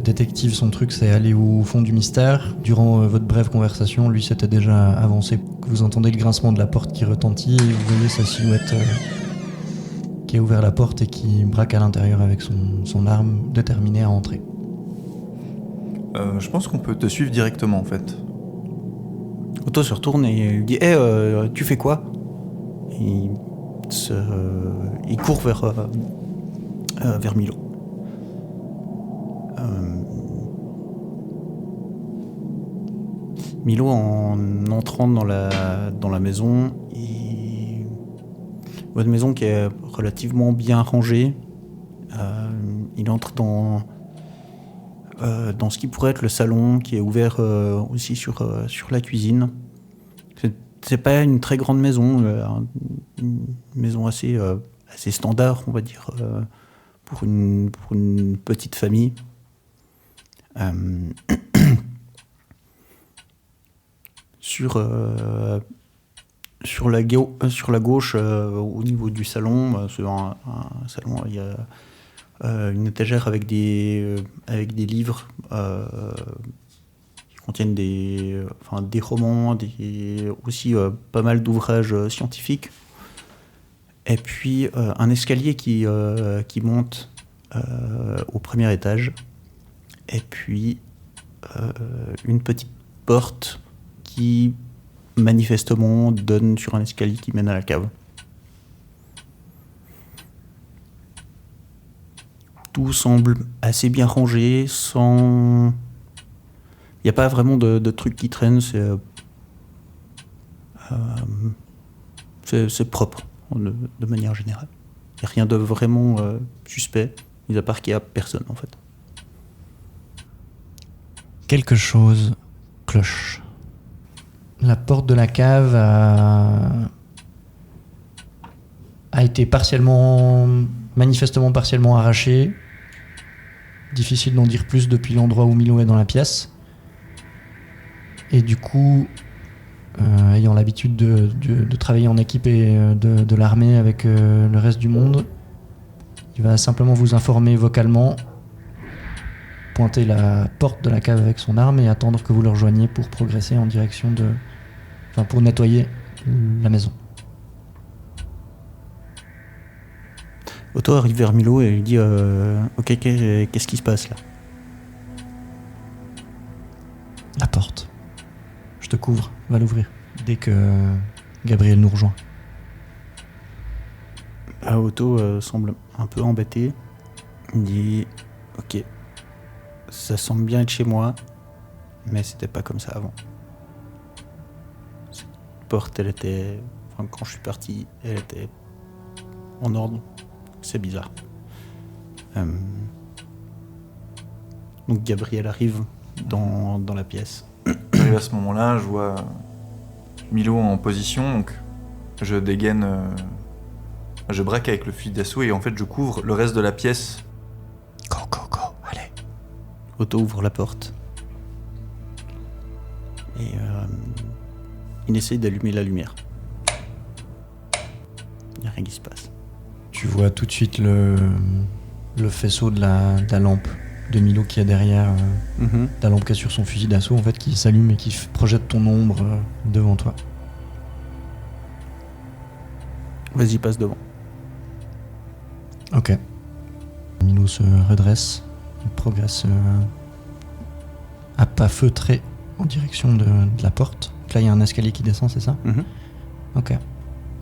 détective, son truc c'est aller au fond du mystère. Durant votre brève conversation, lui s'était déjà avancé. Vous entendez le grincement de la porte qui retentit et vous voyez sa silhouette qui a ouvert la porte et qui braque à l'intérieur avec son arme, déterminée à entrer. Je pense qu'on peut te suivre directement en fait. Otto se retourne et lui dit tu fais quoi ? et il court vers Milo. Milo, en entrant dans la maison, il voit une maison qui est relativement bien rangée. Il entre dans ce qui pourrait être le salon, qui est ouvert aussi sur la cuisine. C'est pas une très grande maison, une maison assez standard, on va dire, pour une petite famille. Sur la gauche, au niveau du salon, c'est un salon, il y a une étagère avec des livres qui contiennent des romans, aussi pas mal d'ouvrages scientifiques. Et puis un escalier qui monte au premier étage. Et puis une petite porte qui manifestement donne sur un escalier qui mène à la cave. Tout semble assez bien rangé, sans... Il n'y a pas vraiment de trucs qui traînent, c'est propre de manière générale. Il n'y a rien de vraiment suspect, mis à part qu'il n'y a personne en fait. Quelque chose cloche. La porte de la cave a été manifestement partiellement arrachée. Difficile d'en dire plus depuis l'endroit où Milo est dans la pièce. Et du coup, ayant l'habitude de travailler en équipe et de l'armée avec le reste du monde, il va simplement vous informer vocalement, pointer la porte de la cave avec son arme et attendre que vous le rejoigniez pour progresser en direction pour nettoyer la maison. Otto arrive vers Milo et lui dit ok, qu'est-ce qui se passe là? La porte. Je te couvre, va l'ouvrir dès que Gabriel nous rejoint. Otto semble un peu embêté. Il dit ok, ça semble bien être chez moi, mais c'était pas comme ça avant. Cette porte, quand je suis parti, elle était en ordre. C'est bizarre. Donc Gabriel arrive dans la pièce. J'arrive à ce moment-là, je vois Milo en position, donc je dégaine, je braque avec le fusil d'assaut et en fait je couvre le reste de la pièce. Go, allez. Otto ouvre la porte. Et il essaye d'allumer la lumière. Il n'y a rien qui se passe. Tu vois tout de suite le faisceau de la lampe de Milo qui est derrière, la lampe qui est sur son fusil d'assaut en fait, qui s'allume et qui projette ton ombre devant toi. Vas-y, passe devant. Ok. Milo se redresse, il progresse à pas feutrés en direction de la porte. Donc là, il y a un escalier qui descend, c'est ça ? Ok.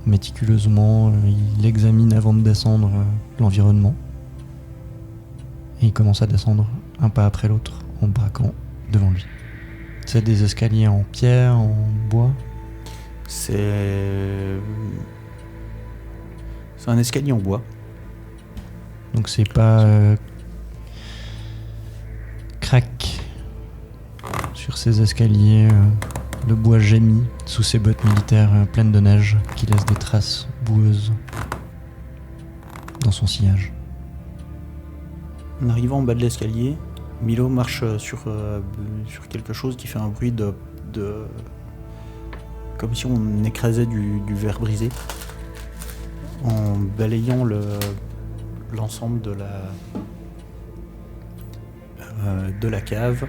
Méticuleusement, il examine avant de descendre l'environnement. Et il commence à descendre un pas après l'autre en braquant devant lui. C'est des escaliers en pierre, en bois ? C'est un escalier en bois. Donc c'est pas crac sur ces escaliers. Le bois gémit sous ses bottes militaires pleines de neige qui laissent des traces boueuses dans son sillage. En arrivant en bas de l'escalier, Milo marche sur quelque chose qui fait un bruit de comme si on écrasait du verre brisé. En balayant l'ensemble de la cave,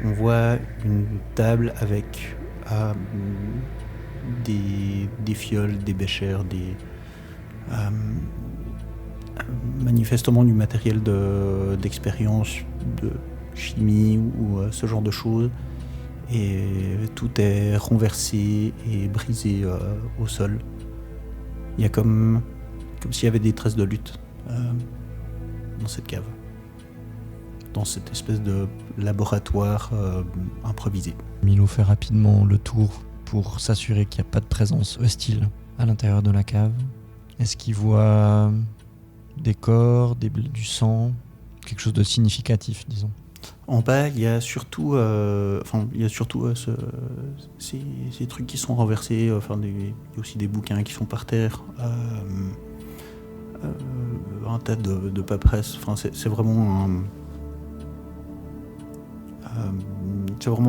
on voit une table avec des fioles, des béchères, manifestement du matériel d'expérience, de chimie ou ce genre de choses. et tout est renversé et brisé au sol. Il y a comme s'il y avait des traces de lutte dans cette cave, dans cette espèce de laboratoire improvisé. Milo fait rapidement le tour pour s'assurer qu'il n'y a pas de présence hostile à l'intérieur de la cave. Est-ce qu'il voit des corps, du sang, quelque chose de significatif, disons? En bas, il y a surtout, ces trucs qui sont renversés. Il y a aussi des bouquins qui sont par terre, un tas de paperasse. C'est vraiment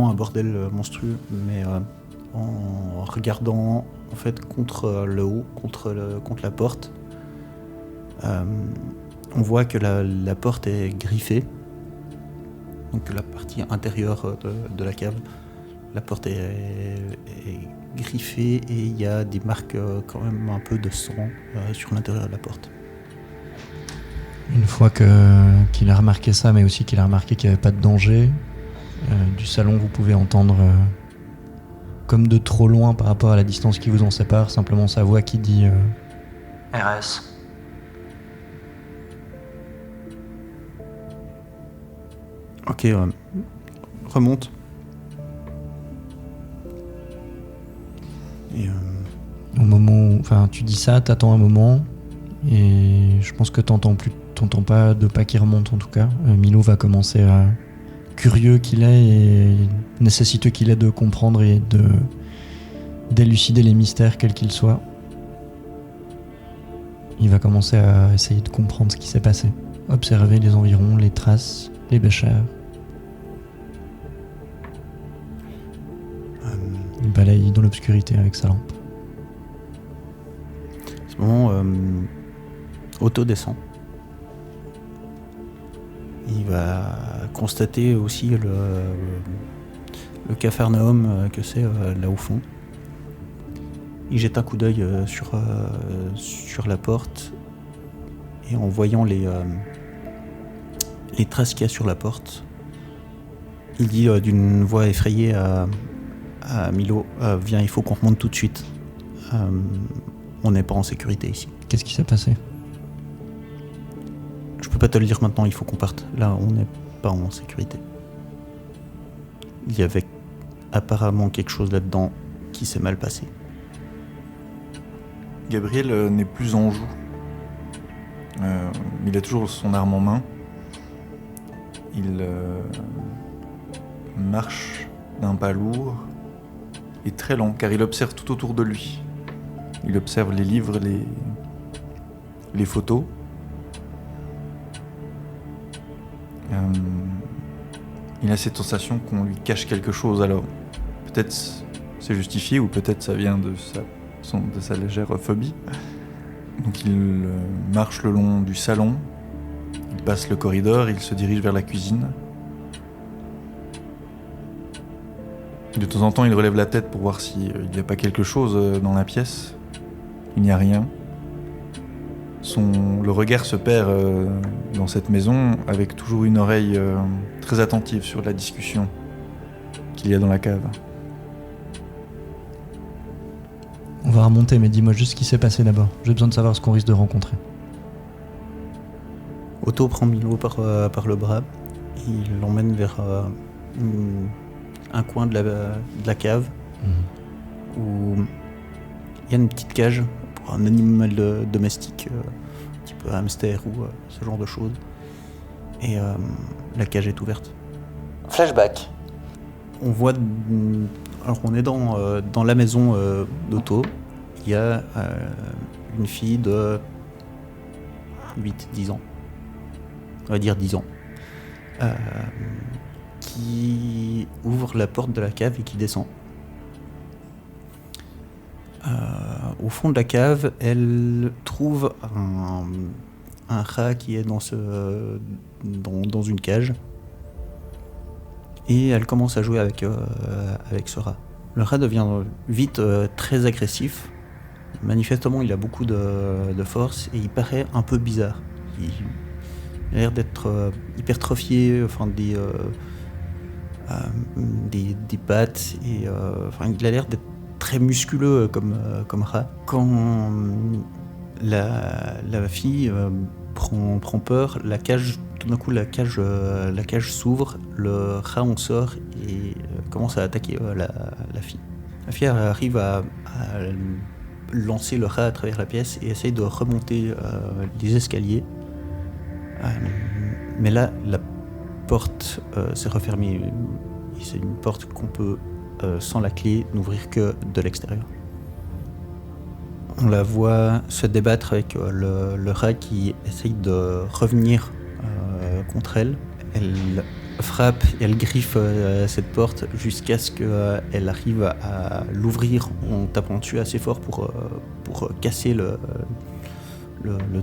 un bordel monstrueux. Mais en regardant en fait contre le haut, contre la porte, on voit que la porte est griffée. Donc la partie intérieure de la cave, la porte est griffée et il y a des marques quand même un peu de sang sur l'intérieur de la porte. Une fois qu'il a remarqué ça, mais aussi qu'il a remarqué qu'il n'y avait pas de danger, du salon vous pouvez entendre, comme de trop loin par rapport à la distance qui vous en sépare, simplement sa voix qui dit RS. Ok, remonte. Et au moment où, tu dis ça, t'attends un moment, et je pense que t'entends pas de pas qui remontent en tout cas. Milo va commencer à, curieux qu'il est et nécessiteux qu'il est de comprendre et d'élucider les mystères quels qu'ils soient. Il va commencer à essayer de comprendre ce qui s'est passé, observer les environs, les traces, les béchères. Il balaye dans l'obscurité avec sa lampe. À ce moment, Otto descend. Il va constater aussi le capharnaüm que c'est là au fond. Il jette un coup d'œil sur la porte et en voyant les traces qu'il y a sur la porte, il dit d'une voix effrayée à Milo, viens, il faut qu'on remonte tout de suite. On n'est pas en sécurité ici. Qu'est-ce qui s'est passé ? Je peux pas te le dire maintenant, il faut qu'on parte. Là, on n'est pas en sécurité. Il y avait apparemment quelque chose là-dedans qui s'est mal passé. Gabriel n'est plus en joue. Il a toujours son arme en main. Il marche d'un pas lourd et très lent, car il observe tout autour de lui. Il observe les livres, les photos. Il a cette sensation qu'on lui cache quelque chose. Alors, peut-être c'est justifié ou peut-être ça vient de sa légère phobie. Donc il marche le long du salon, il passe le corridor, il se dirige vers la cuisine. De temps en temps, il relève la tête pour voir s'il n'y a pas quelque chose dans la pièce. Il n'y a rien. Le regard se perd dans cette maison avec toujours une oreille très attentive sur la discussion qu'il y a dans la cave. On va remonter, mais dis-moi juste ce qui s'est passé d'abord. J'ai besoin de savoir ce qu'on risque de rencontrer. Otto prend Milo par le bras, il l'emmène vers un coin de la cave où il y a une petite cage pour un animal domestique, type hamster ou ce genre de choses. Et la cage est ouverte. Flashback. On voit... Alors on est dans la maison d'Otto. Il y a une fille de 8-10 ans. On va dire 10 ans. Qui ouvre la porte de la cave et qui descend. Au fond de la cave, elle trouve un rat qui est dans une cage. Et elle commence à jouer avec ce rat. Le rat devient vite très agressif. Manifestement, il a beaucoup de force et il paraît un peu bizarre. Il a l'air d'être hypertrophié, des pattes, et il a l'air d'être très musculeux comme rat. Quand la fille prend peur, tout d'un coup la cage s'ouvre, le rat en sort et commence à attaquer la fille. La fille arrive à lancer le rat à travers la pièce et essaye de remonter les escaliers. Mais là, la porte s'est refermée. Et c'est une porte qu'on peut, sans la clé, n'ouvrir que de l'extérieur. On la voit se débattre avec le rat qui essaye de revenir contre elle. Elle frappe et elle griffe cette porte jusqu'à ce qu'elle arrive à l'ouvrir en tapant dessus assez fort pour casser le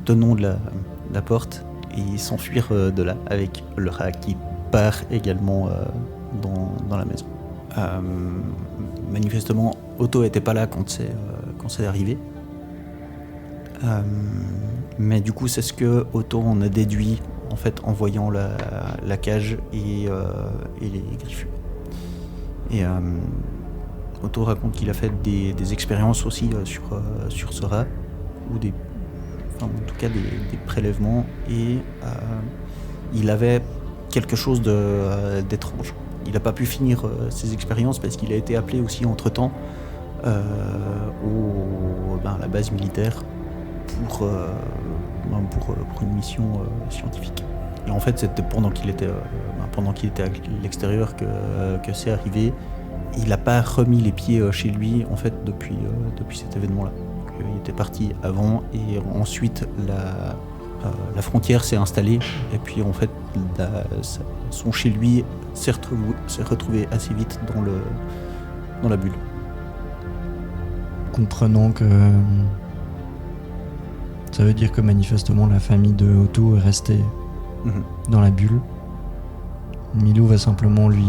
tenon de la porte et s'enfuir de là avec le rat qui part également dans la maison. Manifestement, Otto n'était pas là quand c'est arrivé. Mais du coup, c'est ce que Otto en a déduit en fait en voyant la cage et les griffures. Et Otto raconte qu'il a fait des expériences aussi sur ce rat, ou en tout cas des prélèvements, et il avait quelque chose d'étrange. Il n'a pas pu finir ses expériences parce qu'il a été appelé aussi entre-temps à la base militaire pour une mission scientifique. Et en fait, c'était pendant qu'il était à l'extérieur que c'est arrivé. Il n'a pas remis les pieds chez lui en fait depuis cet événement-là. Il était parti avant et ensuite la frontière s'est installée et puis en fait son chez lui s'est retrouvé assez vite dans la bulle. Comprenant que ça veut dire que manifestement la famille de Otto est restée dans la bulle. Milou va simplement lui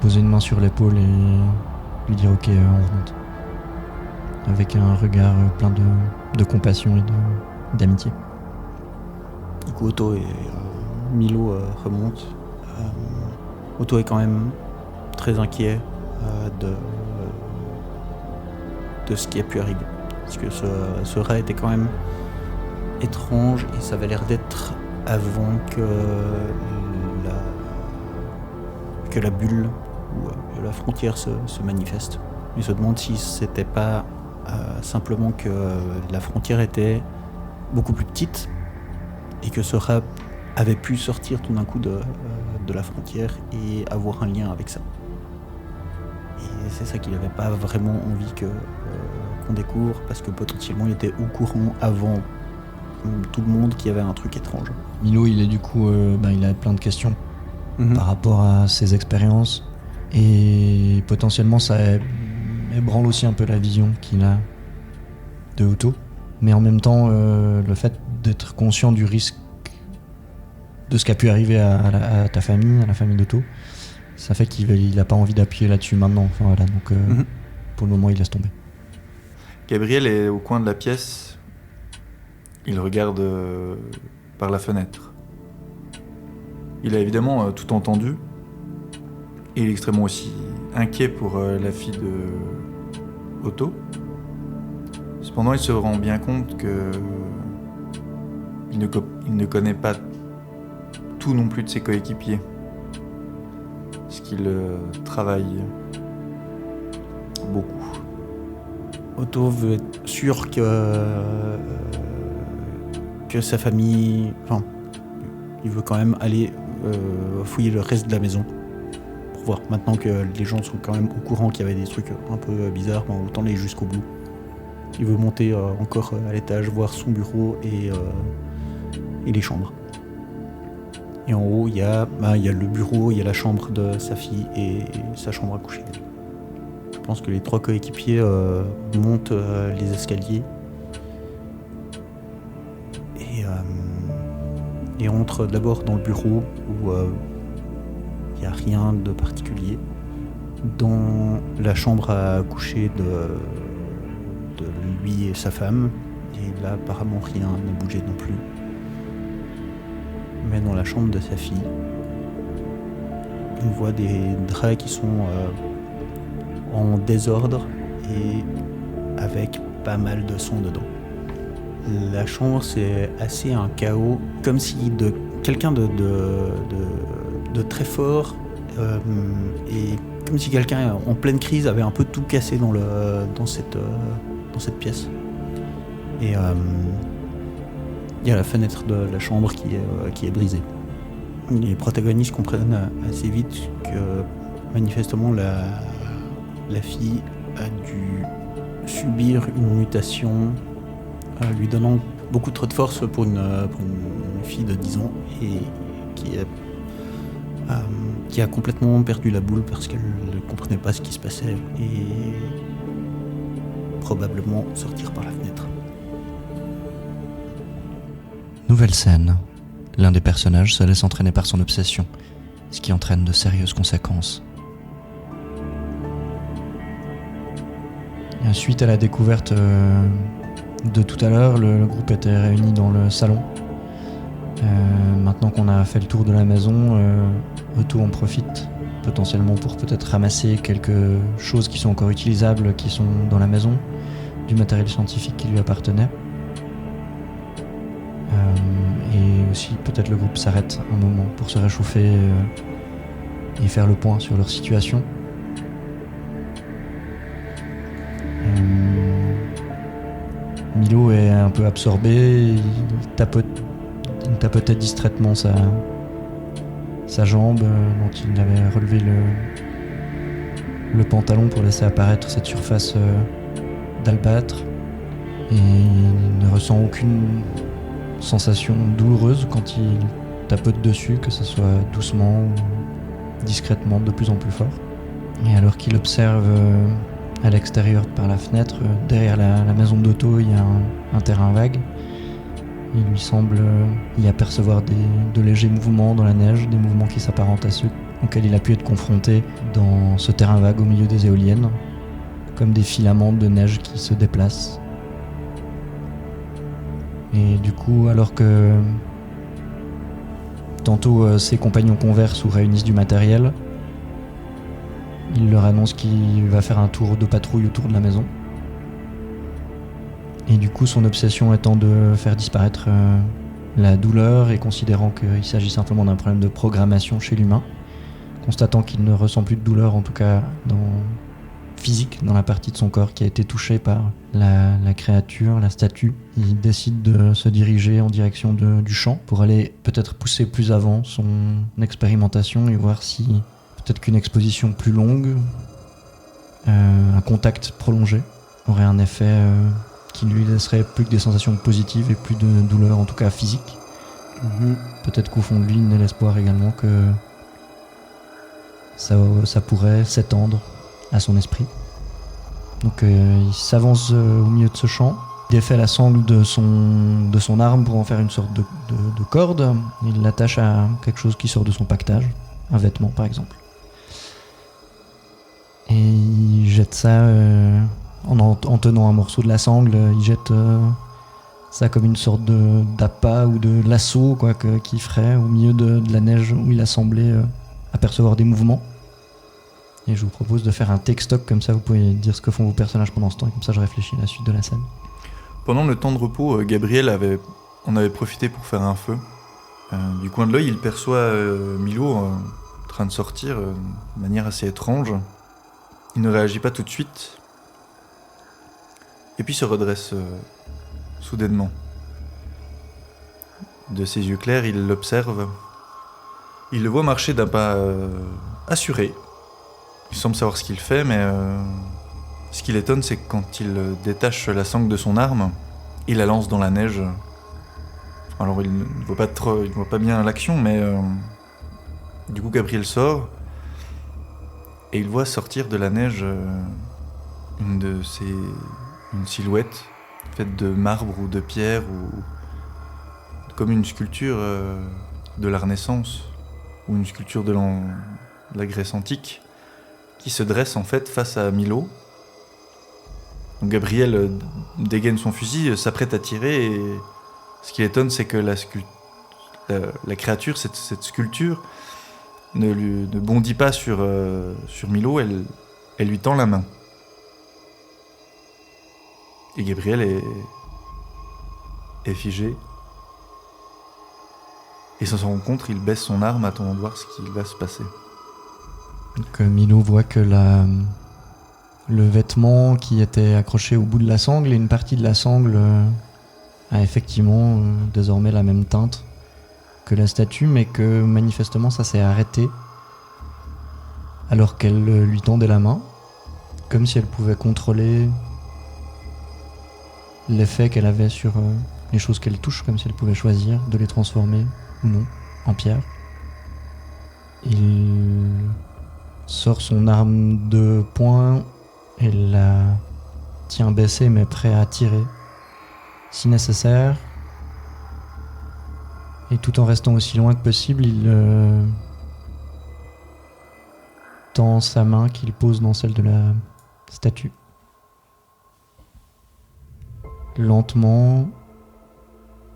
poser une main sur l'épaule et lui dire ok, on remonte. Avec un regard plein de compassion et d'amitié. Du coup, Otto et Milou remontent. Otto est quand même très inquiet de ce qui a pu arriver. Parce que ce rat était quand même étrange et ça avait l'air d'être avant que la bulle ou la frontière se manifeste. Il se demande si c'était pas simplement que la frontière était beaucoup plus petite et que ce rat avait pu sortir tout d'un coup de la frontière et avoir un lien avec ça. Et c'est ça qu'il n'avait pas vraiment envie qu'on découvre, parce que potentiellement il était au courant avant tout le monde qu'il y avait un truc étrange. Milou, il est du coup, il a plein de questions par rapport à ses expériences, et potentiellement ça ébranle aussi un peu la vision qu'il a de Otto. Mais en même temps, le fait d'être conscient du risque de ce qui a pu arriver à ta famille, à la famille d'Otto, ça fait qu'il n'a pas envie d'appuyer là-dessus maintenant. Enfin, voilà, donc pour le moment, il laisse tomber. Gabriel est au coin de la pièce. Il regarde par la fenêtre. Il a évidemment tout entendu. Et il est extrêmement aussi inquiet pour la fille de Otto. Cependant, il se rend bien compte que il ne connaît pas tout non plus de ses coéquipiers. Parce qu'il travaille beaucoup. Otto veut être sûr que sa famille... Enfin, il veut quand même aller fouiller le reste de la maison. Pour voir, maintenant que les gens sont quand même au courant qu'il y avait des trucs un peu bizarres, autant aller jusqu'au bout. Il veut monter encore à l'étage, voir son bureau et les chambres. Et en haut, il y a le bureau, il y a la chambre de sa fille et sa chambre à coucher. Je pense que les 3 coéquipiers montent les escaliers et entrent d'abord dans le bureau où il n'y a rien de particulier. Dans la chambre à coucher de lui et sa femme, et là apparemment rien n'a bougé non plus. Mais dans la chambre de sa fille, On voit des draps qui sont en désordre et avec pas mal de sang dedans. La chambre, c'est assez un chaos, comme si quelqu'un de très fort et comme si quelqu'un en pleine crise avait un peu tout cassé dans cette pièce. Et il y a la fenêtre de la chambre qui est brisée. Les protagonistes comprennent assez vite que manifestement la fille a dû subir une mutation lui donnant beaucoup trop de force pour une fille de 10 ans et qui a complètement perdu la boule parce qu'elle ne comprenait pas ce qui se passait et probablement sortir par la fenêtre. Nouvelle scène. L'un des personnages se laisse entraîner par son obsession, ce qui entraîne de sérieuses conséquences. Suite à la découverte de tout à l'heure, le groupe était réuni dans le salon. Maintenant qu'on a fait le tour de la maison, Otto en profite potentiellement pour peut-être ramasser quelques choses qui sont encore utilisables, qui sont dans la maison, du matériel scientifique qui lui appartenait. Et aussi peut-être le groupe s'arrête un moment pour se réchauffer et faire le point sur leur situation. Milo est un peu absorbé, il tapotait distraitement sa jambe dont il avait relevé le pantalon pour laisser apparaître cette surface d'albâtre. Et il ne ressent aucune sensation douloureuse quand il tapote dessus, que ce soit doucement ou discrètement, de plus en plus fort. Et alors qu'il observe à l'extérieur par la fenêtre, derrière la maison d'Otto, il y a un terrain vague. Il lui semble y apercevoir de légers mouvements dans la neige, des mouvements qui s'apparentent à ceux auxquels il a pu être confronté dans ce terrain vague au milieu des éoliennes, comme des filaments de neige qui se déplacent. Et du coup, alors que tantôt ses compagnons conversent ou réunissent du matériel, il leur annonce qu'il va faire un tour de patrouille autour de la maison. Et du coup, son obsession étant de faire disparaître la douleur et considérant qu'il s'agit simplement d'un problème de programmation chez l'humain, constatant qu'il ne ressent plus de douleur, en tout cas physique, dans la partie de son corps qui a été touchée par la créature, la statue, il décide de se diriger en direction du champ pour aller peut-être pousser plus avant son expérimentation et voir si peut-être qu'une exposition plus longue, un contact prolongé, aurait un effet qui ne lui laisserait plus que des sensations positives et plus de douleur, en tout cas physique. Peut-être qu'au fond de lui, il naît l'espoir également que ça pourrait s'étendre à son esprit. Donc il s'avance au milieu de ce champ, il défait la sangle de son arme pour en faire une sorte de corde. Il l'attache à quelque chose qui sort de son pactage, un vêtement par exemple. Et il jette ça en tenant un morceau de la sangle, il jette ça comme une sorte d'appât ou de lasso qu'il ferait au milieu de la neige où il a semblé apercevoir des mouvements. Et je vous propose de faire un take-stock, comme ça vous pouvez dire ce que font vos personnages pendant ce temps, et comme ça je réfléchis à la suite de la scène. Pendant le temps de repos, Gabriel en avait profité pour faire un feu. Du coin de l'œil, il perçoit Milo en train de sortir de manière assez étrange. Il ne réagit pas tout de suite. Et puis se redresse soudainement. De ses yeux clairs, il l'observe. Il le voit marcher d'un pas assuré. Il semble savoir ce qu'il fait, mais ce qui l'étonne, c'est que quand il détache la sangle de son arme, il la lance dans la neige. Alors il ne voit pas bien l'action, mais du coup Gabriel sort et il voit sortir de la neige une silhouette faite de marbre ou de pierre, ou comme une sculpture de la Renaissance ou une sculpture de la Grèce antique, qui se dresse en fait face à Milo. Donc Gabriel dégaine son fusil, s'apprête à tirer, et ce qui l'étonne, c'est que la créature, cette sculpture, ne bondit pas sur Milo, elle lui tend la main. Et Gabriel est figé. Et sans s'en rendre compte, il baisse son arme attendant de voir ce qui va se passer. Donc Milo voit que le vêtement qui était accroché au bout de la sangle et une partie de la sangle a effectivement désormais la même teinte que la statue, mais que manifestement ça s'est arrêté alors qu'elle lui tendait la main, comme si elle pouvait contrôler l'effet qu'elle avait sur les choses qu'elle touche, comme si elle pouvait choisir de les transformer ou non en pierre. Il sort son arme de poing et la tient baissée mais prêt à tirer si nécessaire. Et tout en restant aussi loin que possible, il tend sa main qu'il pose dans celle de la statue. Lentement,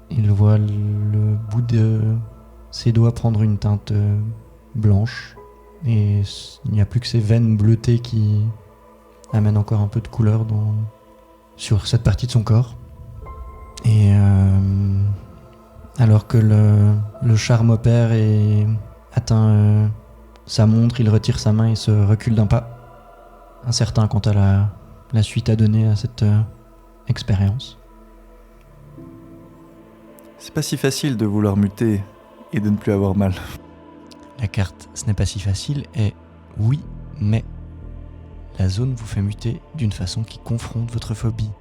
il voit le bout de ses doigts prendre une teinte blanche. Et il n'y a plus que ces veines bleutées qui amènent encore un peu de couleur sur cette partie de son corps. Et alors que le charme opère et atteint sa montre, il retire sa main et se recule d'un pas, incertain quant à la suite à donner à cette expérience. C'est pas si facile de vouloir muter et de ne plus avoir mal. La carte « Ce n'est pas si facile » est « Oui, mais ». La zone vous fait muter d'une façon qui confronte votre phobie.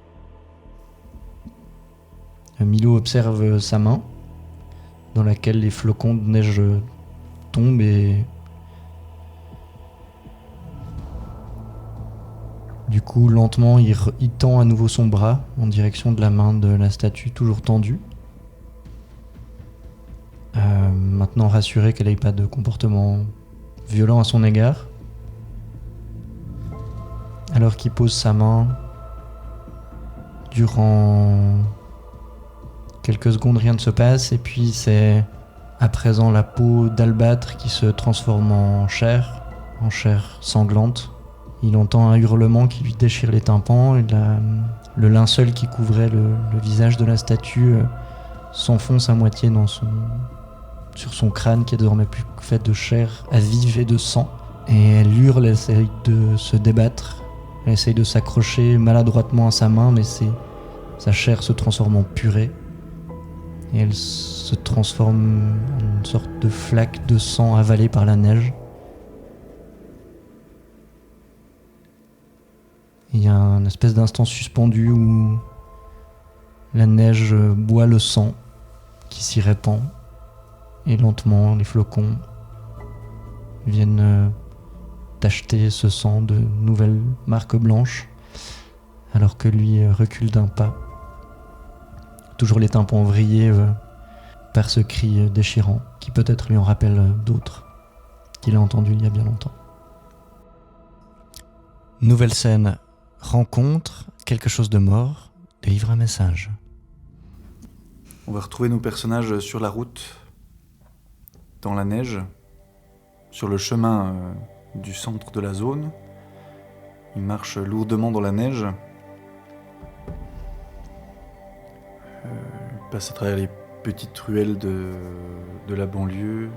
Milo observe sa main, dans laquelle les flocons de neige tombent et... Du coup, lentement, il tend à nouveau son bras en direction de la main de la statue, toujours tendue. Maintenant rassuré qu'elle n'ait pas de comportement violent à son égard. Alors qu'il pose sa main, durant quelques secondes, rien ne se passe, et puis c'est à présent la peau d'albâtre qui se transforme en chair sanglante. Il entend un hurlement qui lui déchire les tympans, et le linceul qui couvrait le visage de la statue s'enfonce à moitié sur son crâne qui est désormais plus fait de chair à vive et de sang. Et elle hurle, elle essaye de se débattre, elle essaye de s'accrocher maladroitement à sa main, mais sa chair se transforme en purée. Et elle se transforme en une sorte de flaque de sang avalée par la neige. Il y a une espèce d'instant suspendu où la neige boit le sang qui s'y répand. Et lentement, les flocons viennent tacheter ce sang de nouvelles marques blanches, alors que lui recule d'un pas. Toujours les tympans vrillés par ce cri déchirant, qui peut-être lui en rappelle d'autres qu'il a entendus il y a bien longtemps. Nouvelle scène, rencontre, quelque chose de mort, délivre un message. On va retrouver nos personnages sur la route, dans la neige, sur le chemin du centre de la zone. Ils marchent lourdement dans la neige. Ils passent à travers les petites ruelles de la banlieue,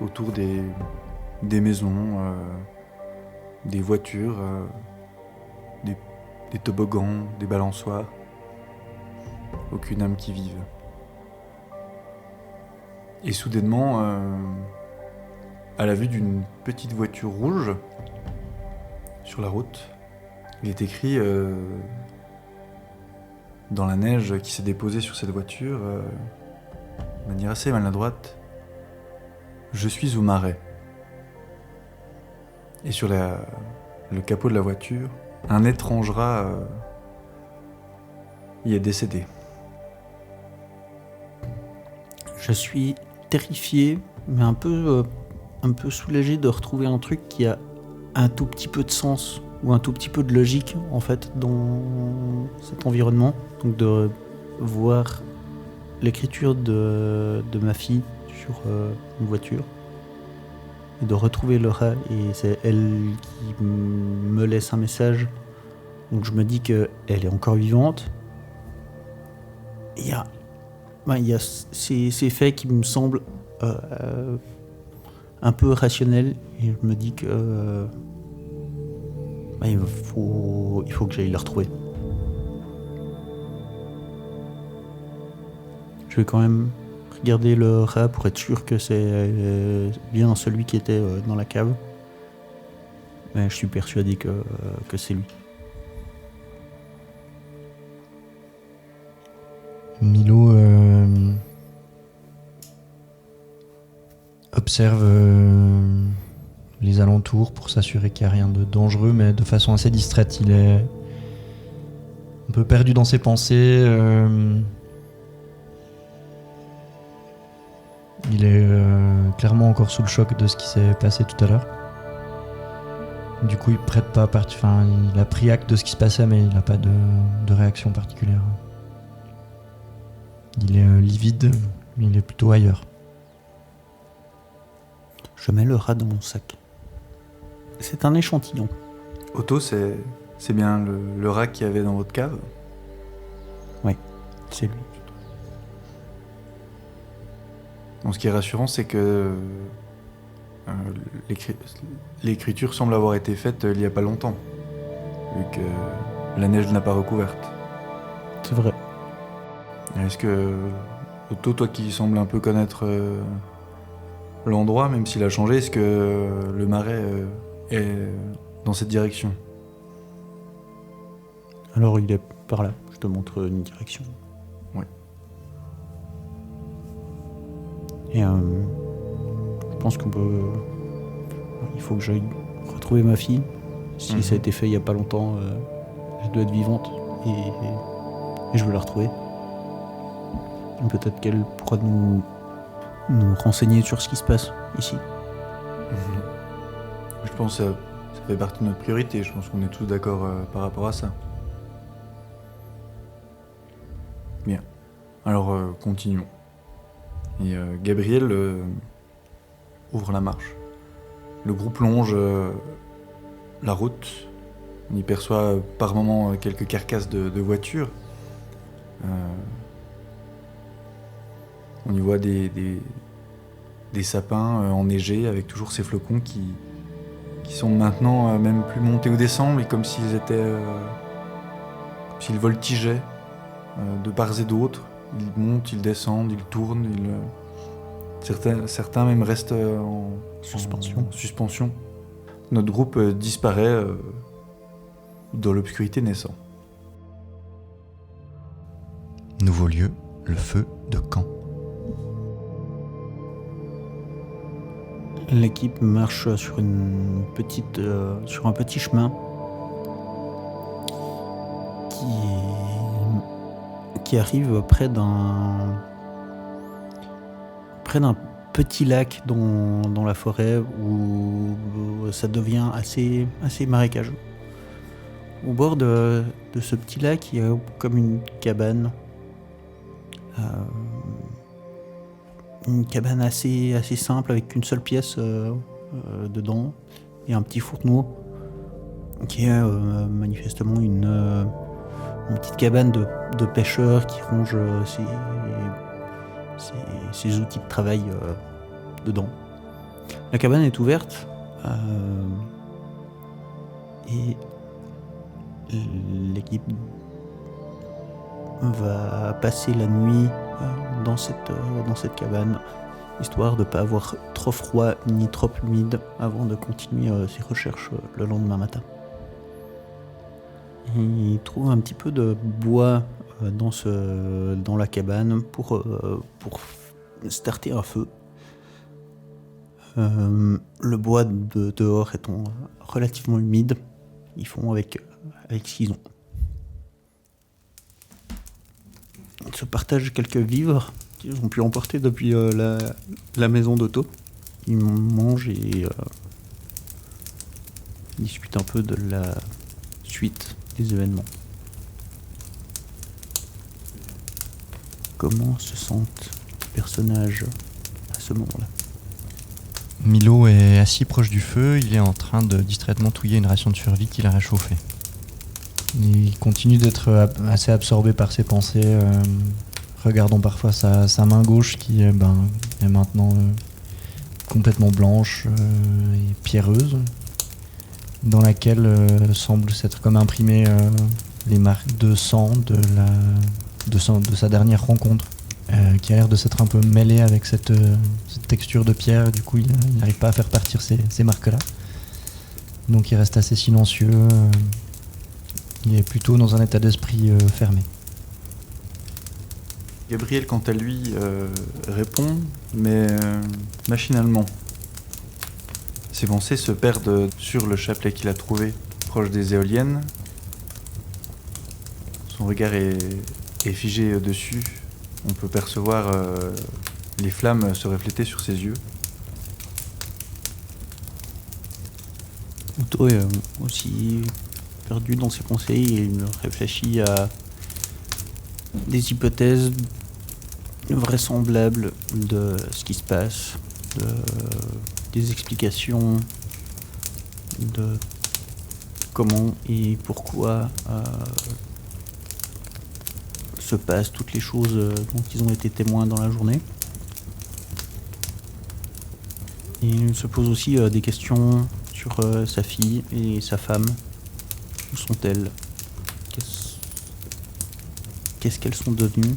autour des maisons, des voitures, des toboggans, des balançoires. Aucune âme qui vive. Et soudainement, à la vue d'une petite voiture rouge sur la route, il est écrit dans la neige qui s'est déposée sur cette voiture, de manière assez maladroite, « Je suis au marais ». Et sur le capot de la voiture, un étrange rat y est décédé. Je suis terrifié, mais un peu soulagé de retrouver un truc qui a un tout petit peu de sens ou un tout petit peu de logique en fait dans cet environnement. Donc de voir l'écriture de ma fille sur une voiture et de retrouver le rat, et c'est elle qui me laisse un message. Donc je me dis qu'elle est encore vivante. Il y a ces faits qui me semblent un peu rationnels, et je me dis que il faut que j'aille la retrouver. Je vais quand même regarder le rat pour être sûr que c'est bien celui qui était dans la cave. Mais je suis persuadé que c'est lui. Milo observe les alentours pour s'assurer qu'il n'y a rien de dangereux, mais de façon assez distraite. Il est un peu perdu dans ses pensées. Il est clairement encore sous le choc de ce qui s'est passé tout à l'heure. Du coup, il prête pas il a pris acte de ce qui se passait, mais il n'a pas de réaction particulière. Il est livide, mais il est plutôt ailleurs. Je mets le rat dans mon sac. C'est un échantillon. Otto, c'est bien le rat qu'il y avait dans votre cave? Oui, c'est lui. Donc, ce qui est rassurant, c'est que l'écriture semble avoir été faite il n'y a pas longtemps, vu que la neige n'a pas recouverte. C'est vrai. Est-ce que, Otto, toi qui sembles un peu connaître l'endroit, même s'il a changé, est-ce que le marais est dans cette direction? Alors il est par là, je te montre une direction. Oui. Et je pense qu'on peut... Il faut que j'aille retrouver ma fille. Si ça a été fait il n'y a pas longtemps, elle doit être vivante et je veux la retrouver. Peut-être qu'elle pourra nous renseigner sur ce qui se passe ici. Je pense que ça fait partie de notre priorité. Je pense qu'on est tous d'accord par rapport à ça. Bien. Alors, continuons. Et Gabriel ouvre la marche. Le groupe longe la route. On y perçoit par moments quelques carcasses de voitures. On y voit des sapins enneigés avec toujours ces flocons qui sont maintenant même plus montés ou descendent, et comme s'ils étaient... s'ils voltigeaient de part et d'autre. Ils montent, ils descendent, ils tournent, certains même restent en suspension. Notre groupe disparaît dans l'obscurité naissant. Nouveau lieu, le feu de camp. L'équipe marche sur sur un petit chemin qui arrive près d'un petit lac dans la forêt où ça devient assez marécageux. Au bord de ce petit lac, il y a comme une cabane. Une cabane assez simple avec une seule pièce dedans et un petit fourneau qui est manifestement une petite cabane de pêcheurs qui ronge ses outils de travail dedans. La cabane est ouverte et l'équipe va passer la nuit dans cette cabane, histoire de ne pas avoir trop froid ni trop humide avant de continuer ses recherches le lendemain matin. Il trouve un petit peu de bois dans la cabane pour starter un feu. Le bois de dehors étant relativement humide, ils font avec ce qu'ils ont. Ils se partagent quelques vivres qu'ils ont pu emporter depuis la maison d'Otto. Ils mangent et discutent un peu de la suite des événements. Comment se sentent les personnages à ce moment-là? Milo est assis proche du feu, il est en train de distraitement touiller une ration de survie qu'il a réchauffée. Il continue d'être assez absorbé par ses pensées, regardant parfois sa main gauche qui est maintenant complètement blanche et pierreuse, dans laquelle semblent s'être comme imprimées les marques de sang de sa dernière rencontre, qui a l'air de s'être un peu mêlée avec cette texture de pierre. Du coup, il n'arrive pas à faire partir ces marques-là. Donc il reste assez silencieux. Il est plutôt dans un état d'esprit fermé. Gabriel, quant à lui, répond, mais machinalement. Ses pensées se perdent sur le chapelet qu'il a trouvé proche des éoliennes. Son regard est figé dessus. On peut percevoir les flammes se refléter sur ses yeux. Otto est aussi perdu dans ses pensées. Il réfléchit à des hypothèses vraisemblables de ce qui se passe, des explications de comment et pourquoi se passent toutes les choses dont ils ont été témoins dans la journée. Et il se pose aussi des questions sur sa fille et sa femme. Où sont-elles ? Qu'est-ce qu'elles sont devenues ?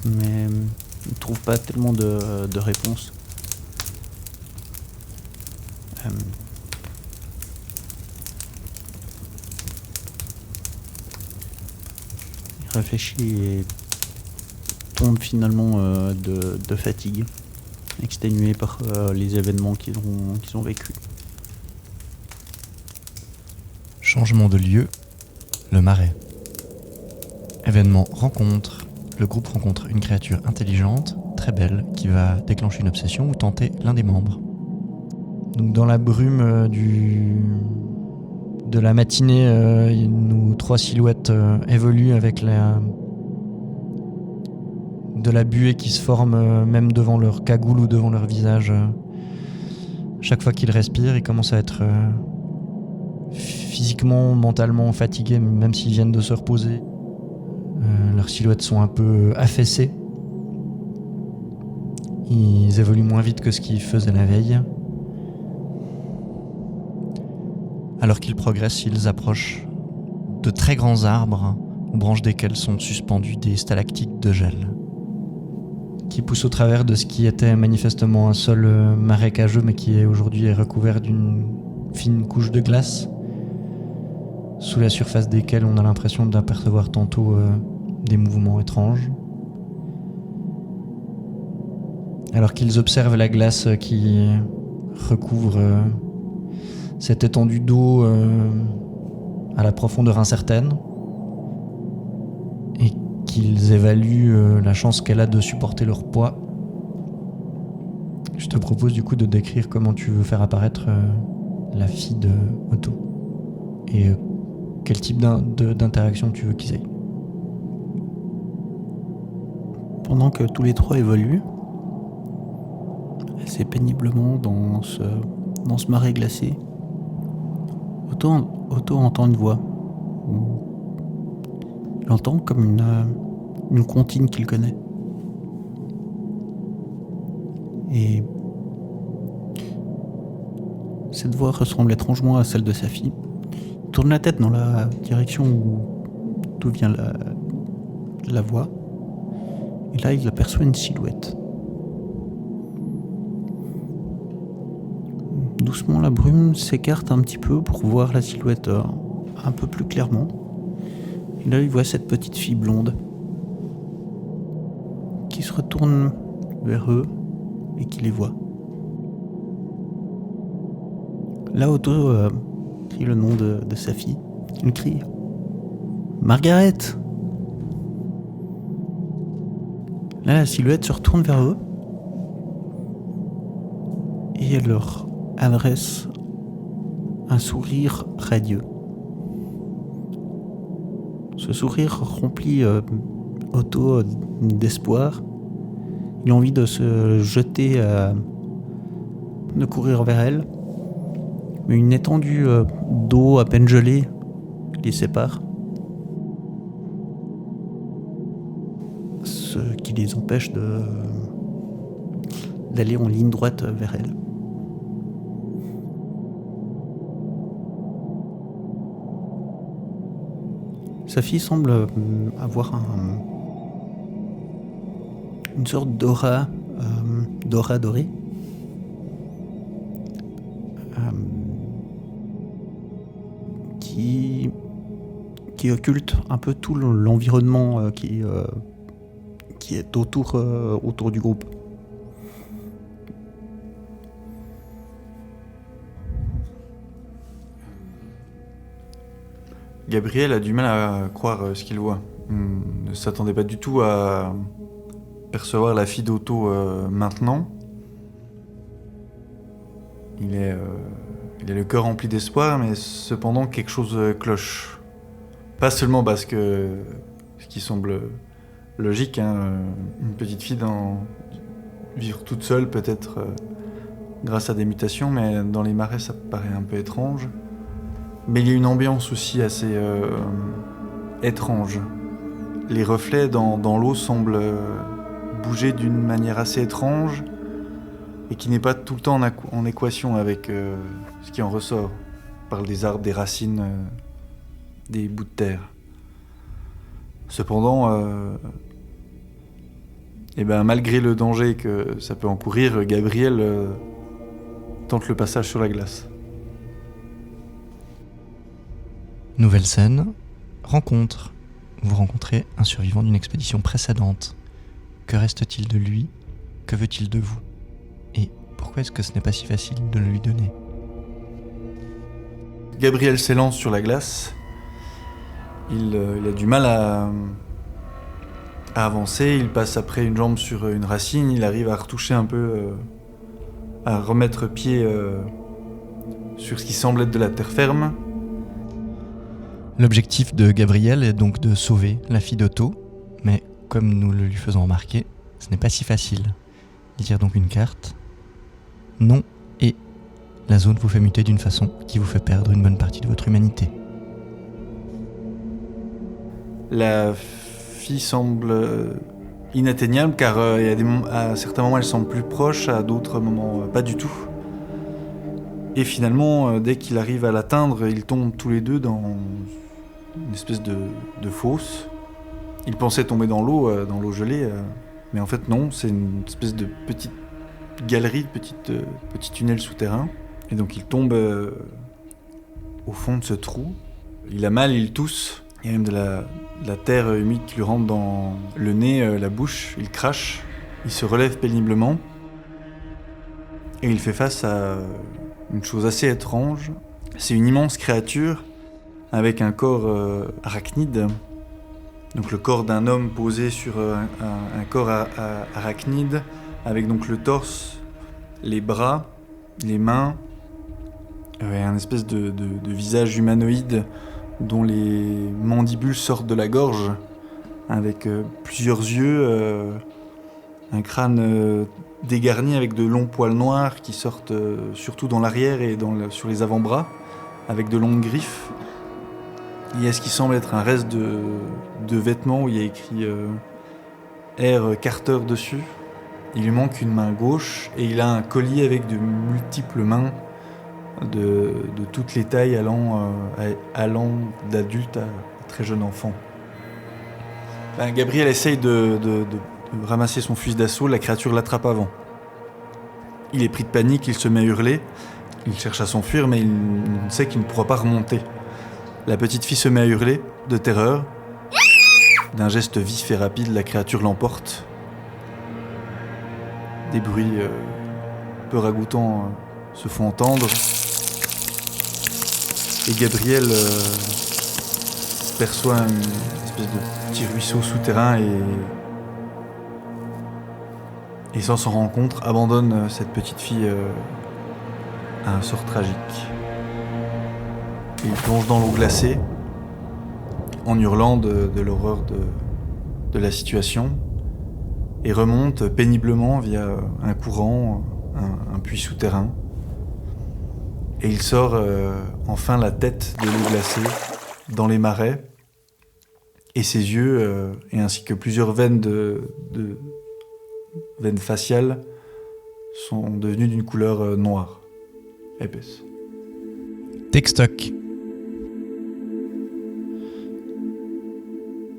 Mais il ne trouve pas tellement de réponses. Il réfléchit et tombe finalement de fatigue, exténué par les événements qu'ils ont vécus. Changement de lieu, le marais. Événement rencontre. Le groupe rencontre une créature intelligente, très belle, qui va déclencher une obsession ou tenter l'un des membres. Donc dans la brume de la matinée, nos trois silhouettes évoluent avec de la buée qui se forme même devant leur cagoule ou devant leur visage. Chaque fois qu'ils respirent, ils commencent à être physiquement, mentalement fatigués, même s'ils viennent de se reposer. Leurs silhouettes sont un peu affaissées. Ils évoluent moins vite que ce qu'ils faisaient la veille. Alors qu'ils progressent, ils approchent de très grands arbres, aux branches desquels sont suspendus des stalactites de gel, qui poussent au travers de ce qui était manifestement un sol marécageux, mais qui est aujourd'hui recouvert d'une fine couche de glace, sous la surface desquels on a l'impression d'apercevoir tantôt des mouvements étranges. Alors qu'ils observent la glace qui recouvre cette étendue d'eau à la profondeur incertaine, et qu'ils évaluent la chance qu'elle a de supporter leur poids, je te propose du coup de décrire comment tu veux faire apparaître la fille de Otto et quel type d'interaction tu veux qu'ils aient. Pendant que tous les trois évoluent, assez péniblement dans ce marais glacé, Otto entend une voix. Il entend comme une comptine qu'il connaît. Et cette voix ressemble étrangement à celle de sa fille. Il tourne la tête dans la direction d'où vient la voix. Et là, il aperçoit une silhouette. Doucement, la brume s'écarte un petit peu pour voir la silhouette un peu plus clairement. Et là, il voit cette petite fille blonde qui se retourne vers eux et qui les voit. Là, Otto crie le nom de sa fille. Il crie « Margaret !» Là, la silhouette se retourne vers eux et elle leur adresse un sourire radieux. Ce sourire remplit Otto d'espoir Il a envie de se jeter, de courir vers elle. Mais une étendue d'eau à peine gelée les sépare. Ce qui les empêche d'aller en ligne droite vers elle. Sa fille semble avoir une sorte d'aura dorée. Qui occulte un peu tout l'environnement qui est autour du groupe. Gabriel a du mal à croire ce qu'il voit. Il ne s'attendait pas du tout à percevoir la fille d'Otto maintenant. Il a le cœur rempli d'espoir, mais cependant quelque chose cloche. Pas seulement parce que ce qui semble logique, une petite fille vivre toute seule peut-être grâce à des mutations, mais dans les marais ça paraît un peu étrange. Mais il y a une ambiance aussi assez étrange. Les reflets dans l'eau semblent bouger d'une manière assez étrange et qui n'est pas tout le temps en équation avec ce qui en ressort. On parle des arbres, des racines, des bouts de terre. Cependant, malgré le danger que ça peut encourir, Gabriel tente le passage sur la glace. Nouvelle scène, rencontre. Vous rencontrez un survivant d'une expédition précédente. Que reste-t-il de lui? Que veut-il de vous? Et pourquoi est-ce que ce n'est pas si facile de le lui donner? Gabriel s'élance sur la glace. Il a du mal à avancer. Il passe après une jambe sur une racine. Il arrive à retoucher un peu, à remettre pied sur ce qui semble être de la terre ferme. L'objectif de Gabriel est donc de sauver la fille d'Otto, mais comme nous le lui faisons remarquer, ce n'est pas si facile. Il tire donc une carte. Non, et la zone vous fait muter d'une façon qui vous fait perdre une bonne partie de votre humanité. La fille semble inatteignable car il y a à certains moments elle semble plus proche, à d'autres moments pas du tout. Et finalement, dès qu'il arrive à l'atteindre, ils tombent tous les deux dans une espèce de fosse. Il pensait tomber dans l'eau gelée, mais en fait non, c'est une espèce de petite galerie, petit tunnel souterrain. Et donc il tombe au fond de ce trou. Il a mal, il tousse. Il y a même de la terre humide qui lui rentre dans le nez, la bouche. Il crache. Il se relève péniblement. Et il fait face à une chose assez étrange. C'est une immense créature avec un corps arachnide. Donc le corps d'un homme posé sur un corps arachnide, avec donc le torse, les bras, les mains, un espèce de visage humanoïde dont les mandibules sortent de la gorge, avec plusieurs yeux, un crâne dégarni avec de longs poils noirs qui sortent surtout dans l'arrière et sur les avant-bras, avec de longues griffes. Il y a ce qui semble être un reste de vêtements où il y a écrit Air Carter dessus. Il lui manque une main gauche et il a un collier avec de multiples mains de toutes les tailles allant d'adulte à très jeune enfant. Gabriel essaye de ramasser son fusil d'assaut, la créature l'attrape avant. Il est pris de panique, il se met à hurler, il cherche à s'enfuir mais il sait qu'il ne pourra pas remonter. La petite fille se met à hurler, de terreur. D'un geste vif et rapide, la créature l'emporte. Des bruits peu ragoûtants se font entendre. Et Gabriel perçoit une espèce de petit ruisseau souterrain et sans s'en rendre compte, abandonne cette petite fille à un sort tragique. Il plonge dans l'eau glacée en hurlant de l'horreur de la situation. et remonte péniblement via un courant, un puits souterrain. Et il sort enfin la tête de l'eau glacée dans les marais, et ses yeux, et ainsi que plusieurs veines veines faciales, sont devenues d'une couleur noire, épaisse. Textoc.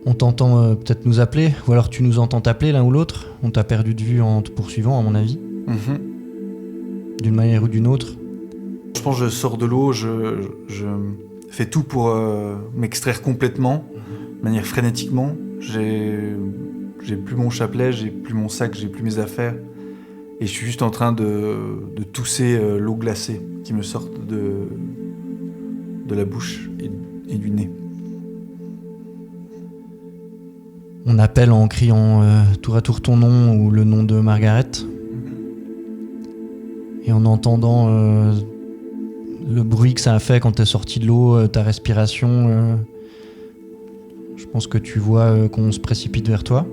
On t'entend peut-être nous appeler, ou alors tu nous entends t'appeler l'un ou l'autre. On t'a perdu de vue en te poursuivant, à mon avis. D'une manière ou d'une autre. Je pense que je sors de l'eau, je fais tout pour m'extraire complètement, de manière frénétiquement. J'ai plus mon chapelet, j'ai plus mon sac, j'ai plus mes affaires. Et je suis juste en train de tousser l'eau glacée qui me sort de la bouche et du nez. On appelle en criant tour à tour ton nom ou le nom de Margaret. Et en entendant le bruit que ça a fait quand t'es sorti de l'eau, ta respiration, je pense que tu vois qu'on se précipite vers toi.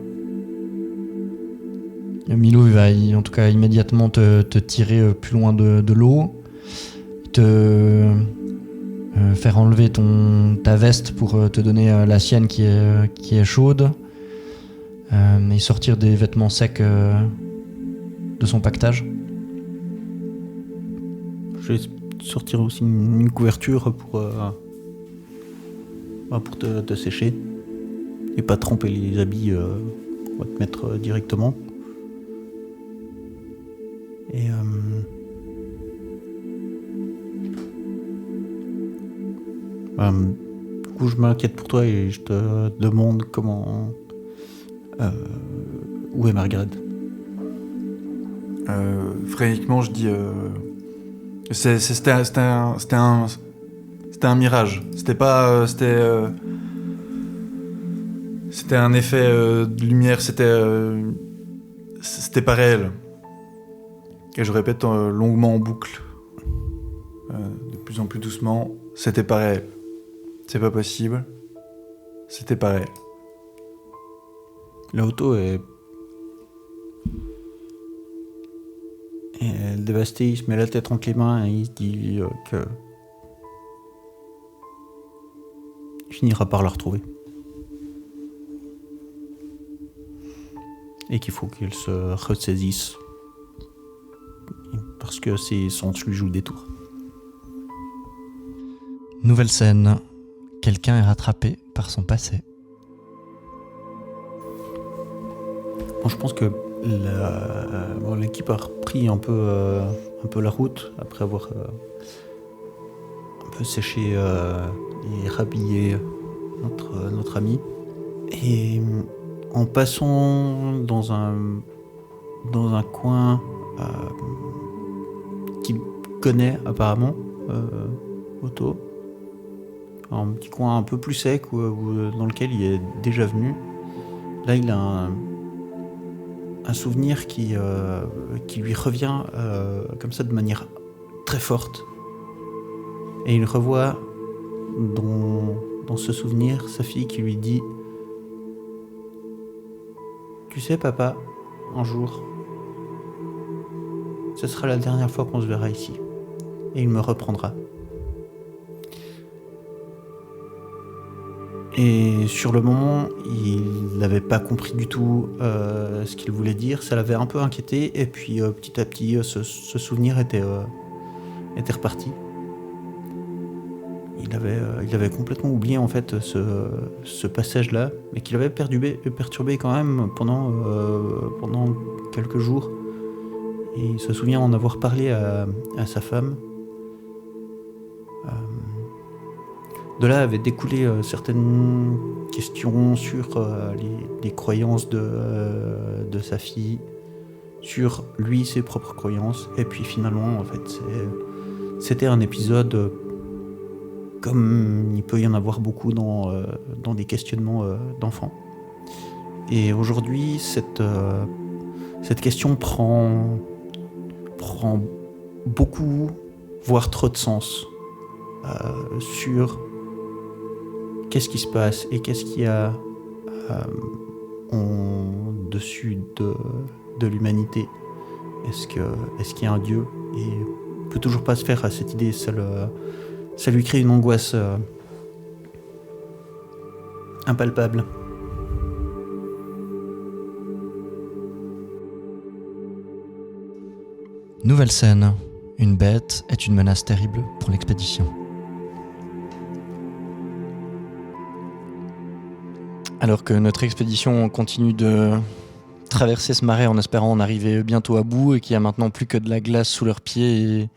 Milo il va en tout cas immédiatement te tirer plus loin de l'eau, te faire enlever ta veste pour te donner la sienne qui est chaude, et sortir des vêtements secs de son pactage. Je vais sortir aussi une couverture pour te sécher et pas tremper les habits. On va te mettre directement. Et du coup, je m'inquiète pour toi et je te demande où est Margaret. Frénétiquement, je dis c'était un mirage. C'était pas c'était un effet de lumière. C'était pas réel. Et je répète longuement en boucle, de plus en plus doucement, c'était pas réel. C'est pas possible. C'était pas réel. L'auto est dévasté, il se met la tête entre les mains et il se dit que il finira par la retrouver. Et qu'il faut qu'il se ressaisisse. Parce que ses sens lui jouent des tours. Nouvelle scène. Quelqu'un est rattrapé par son passé. Bon, je pense que l'équipe a repris un peu la route après avoir un peu séché et rhabillé notre ami. Et en passant dans un coin qu'il connaît apparemment, Otto, un petit coin un peu plus sec dans lequel il est déjà venu. Là, il a un souvenir qui lui revient comme ça de manière très forte. Et il revoit dans ce souvenir sa fille qui lui dit « Tu sais, papa, un jour, ce sera la dernière fois qu'on se verra ici. Et il me reprendra. » Et sur le moment, il n'avait pas compris du tout ce qu'il voulait dire. Ça l'avait un peu inquiété. Et puis petit à petit, ce souvenir était reparti. Il avait complètement oublié en fait ce passage-là, mais qu'il avait perturbé quand même pendant quelques jours. Et il se souvient en avoir parlé à sa femme. De là avaient découlé certaines questions sur les croyances de sa fille, sur lui, ses propres croyances. Et puis finalement, en fait, c'était un épisode comme il peut y en avoir beaucoup dans des questionnements d'enfants. Et aujourd'hui, cette question prend beaucoup, voire trop de sens sur qu'est-ce qui se passe et qu'est-ce qu'il y a de au-dessus de l'humanité. Est-ce qu'il y a un Dieu? Et il peut toujours pas se faire à cette idée. Ça lui crée une angoisse impalpable. Nouvelle scène. Une bête est une menace terrible pour l'expédition. Alors que notre expédition continue de traverser ce marais en espérant en arriver bientôt à bout et qu'il n'y a maintenant plus que de la glace sous leurs pieds et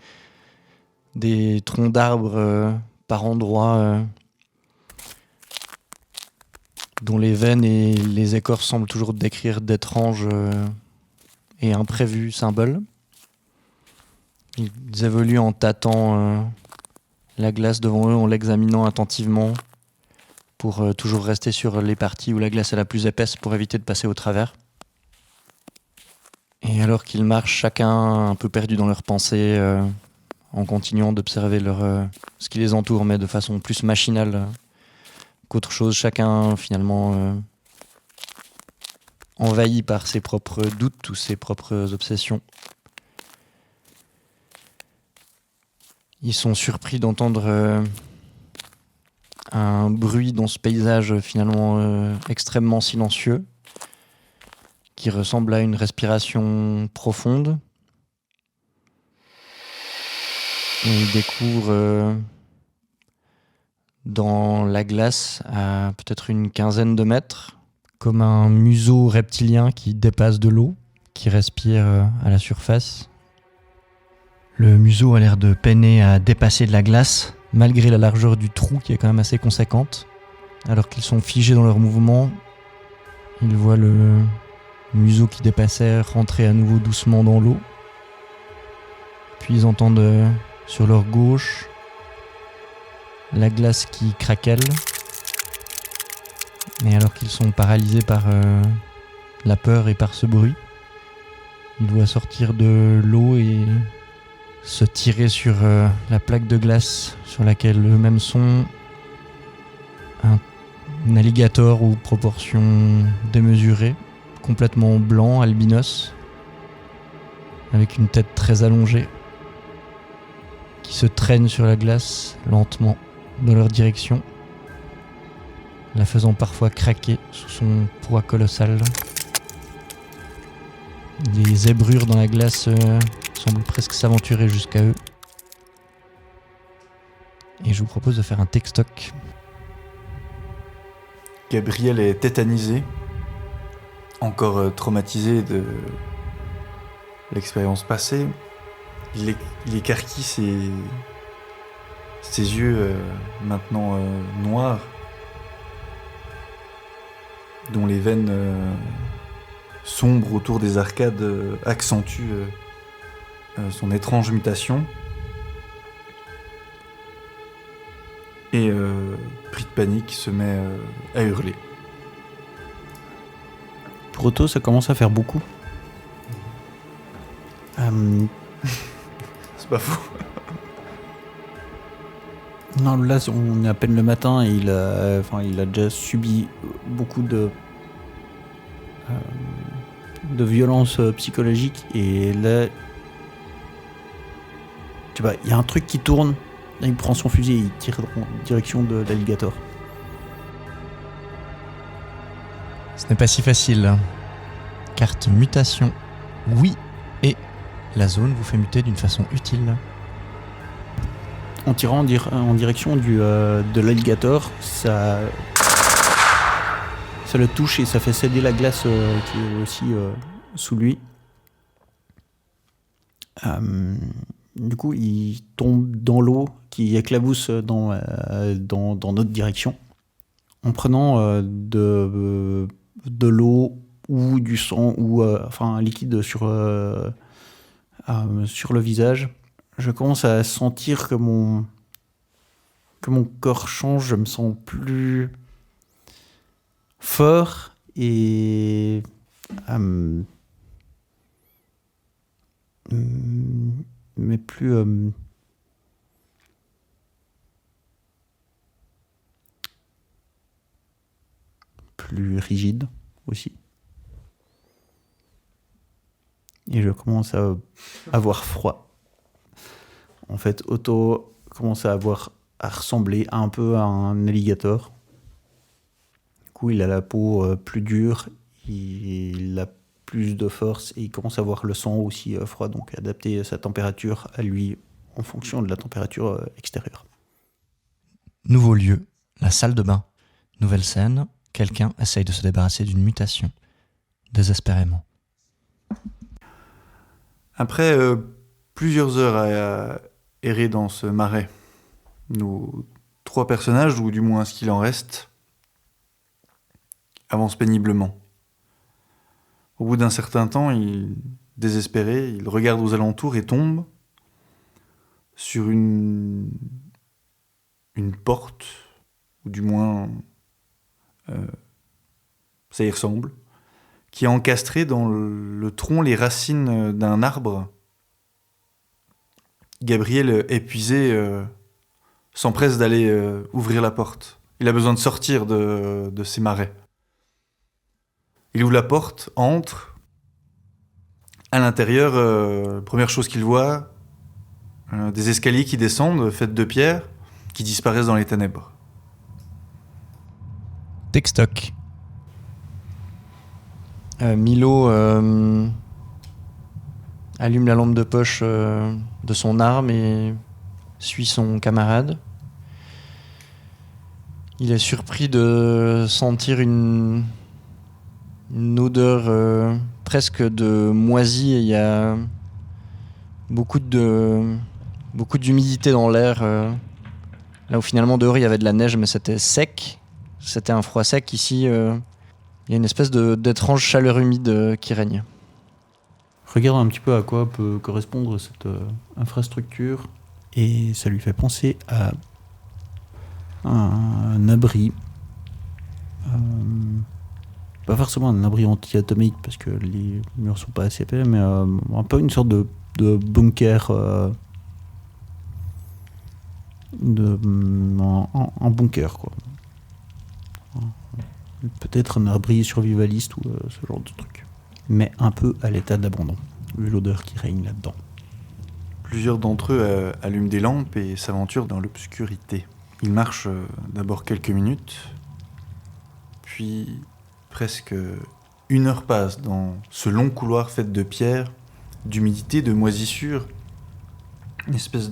des troncs d'arbres par endroits dont les veines et les écorces semblent toujours décrire d'étranges et imprévus symboles. Ils évoluent en tâtant la glace devant eux, en l'examinant attentivement pour toujours rester sur les parties où la glace est la plus épaisse pour éviter de passer au travers. Et alors qu'ils marchent chacun un peu perdu dans leurs pensées, en continuant d'observer ce qui les entoure, mais de façon plus machinale qu'autre chose, chacun finalement envahi par ses propres doutes ou ses propres obsessions. Ils sont surpris d'entendre un bruit dans ce paysage finalement extrêmement silencieux, qui ressemble à une respiration profonde. Et ils découvrent dans la glace, à peut-être une quinzaine de mètres, comme un museau reptilien qui dépasse de l'eau, qui respire à la surface. Le museau a l'air de peiner à dépasser de la glace, malgré la largeur du trou qui est quand même assez conséquente. Alors qu'ils sont figés dans leur mouvement, ils voient le museau qui dépassait rentrer à nouveau doucement dans l'eau. Puis ils entendent sur leur gauche la glace qui craquelle. Et alors qu'ils sont paralysés par la peur et par ce bruit, ils voient sortir de l'eau et se tirer sur la plaque de glace sur laquelle eux-mêmes sont un alligator aux proportions démesurées, complètement blanc, albinos, avec une tête très allongée, qui se traîne sur la glace lentement dans leur direction, la faisant parfois craquer sous son poids colossal. Les zébrures dans la glace semblent presque s'aventurer jusqu'à eux. Et je vous propose de faire un textoc. Gabriel est tétanisé, encore traumatisé de l'expérience passée. Il écarquille ses yeux maintenant noirs, dont les veines sombres autour des arcades accentuent son étrange mutation. Et pris de panique, se met à hurler. Pour Otto, ça commence à faire beaucoup. C'est pas faux. Non, là, on est à peine le matin et il a déjà subi beaucoup de violences psychologiques. Et là, tu vois, il y a un truc qui tourne. Là, il prend son fusil et il tire en direction de l'alligator. Ce n'est pas si facile. Carte mutation. Oui, et la zone vous fait muter d'une façon utile. En tirant en direction de l'alligator, ça le touche et ça fait céder la glace qui est aussi sous lui. Du coup, il tombe dans l'eau qui éclabousse dans notre direction. En prenant de l'eau ou du sang ou un liquide sur le visage, je commence à sentir que mon corps change. Je me sens plus fort et mais plus rigide aussi. Et je commence à avoir froid. En fait, Otto commence à ressembler un peu à un alligator. Du coup, il a la peau plus dure, il a plus de force et il commence à avoir le sang aussi froid, donc adapter sa température à lui en fonction de la température extérieure. Nouveau lieu, la salle de bain. Nouvelle scène, quelqu'un essaye de se débarrasser d'une mutation. Désespérément. Après plusieurs heures à errer dans ce marais, nos 3 personnages, ou du moins ce qu'il en reste, avancent péniblement. Au bout d'un certain temps, désespéré, il regarde aux alentours et tombe sur une porte, ou du moins ça y ressemble, qui est encastrée dans le tronc, les racines d'un arbre. Gabriel, épuisé, s'empresse d'aller ouvrir la porte. Il a besoin de sortir de ces marais. Il ouvre la porte, entre. À l'intérieur, première chose qu'il voit, des escaliers qui descendent, faits de pierre, qui disparaissent dans les ténèbres. Textoc. Milo allume la lampe de poche de son arme et suit son camarade. Il est surpris de sentir une odeur presque de moisi, et il y a beaucoup d'humidité dans l'air. Là où finalement dehors il y avait de la neige, mais c'était sec. C'était un froid sec. Ici, il y a une espèce d'étrange chaleur humide qui règne. Regarde un petit peu à quoi peut correspondre cette infrastructure. Et ça lui fait penser à un abri. Pas forcément un abri anti-atomique parce que les murs sont pas assez épais, mais un peu une sorte de bunker. Un bunker, quoi. Peut-être un abri survivaliste ou ce genre de truc. Mais un peu à l'état d'abandon, vu l'odeur qui règne là-dedans. Plusieurs d'entre eux allument des lampes et s'aventurent dans l'obscurité. Ils marchent d'abord quelques minutes, puis presque 1 heure passe dans ce long couloir fait de pierre, d'humidité, de moisissure, une espèce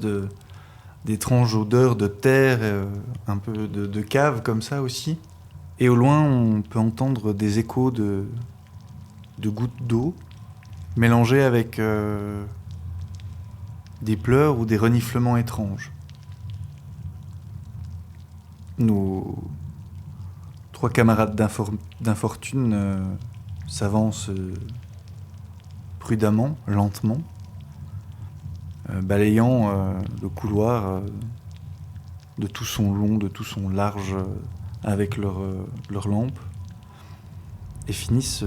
d'étrange odeur de terre, un peu de cave comme ça aussi. Et au loin, on peut entendre des échos de gouttes d'eau mélangées avec des pleurs ou des reniflements étranges. Nos 3 camarades d'infortune s'avancent prudemment, lentement, balayant le couloir de tout son long, de tout son large, avec leurs lampes, et finissent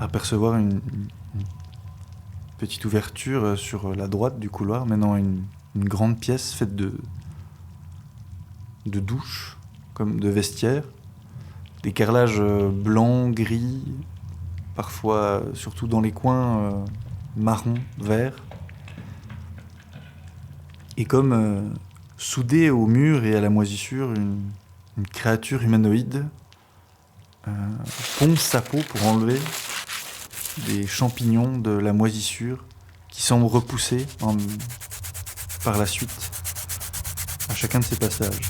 à percevoir une petite ouverture sur la droite du couloir, menant à une grande pièce faite de douches, comme de vestiaires, des carrelages blancs, gris, parfois, surtout dans les coins, marron, vert. Et comme soudée au mur et à la moisissure, une créature humanoïde ponce sa peau pour enlever des champignons de la moisissure qui semblent repousser par la suite à chacun de ses passages.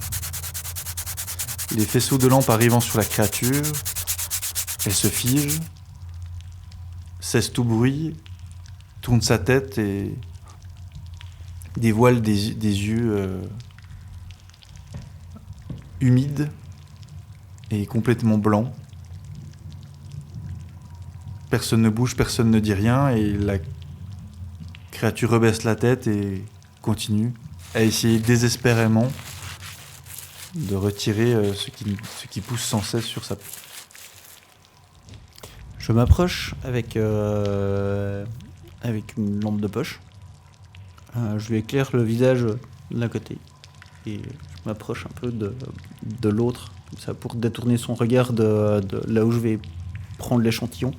Les faisceaux de lampes arrivant sur la créature, elle se fige, cesse tout bruit, tourne sa tête et dévoile des yeux humides et complètement blancs. Personne ne bouge, personne ne dit rien, et la créature rebaisse la tête et continue à essayer désespérément de retirer ce qui pousse sans cesse sur sa peau. Je m'approche avec une lampe de poche. Je lui éclaire le visage d'un côté et je m'approche un peu de l'autre, comme ça, pour détourner son regard de là où je vais prendre l'échantillon.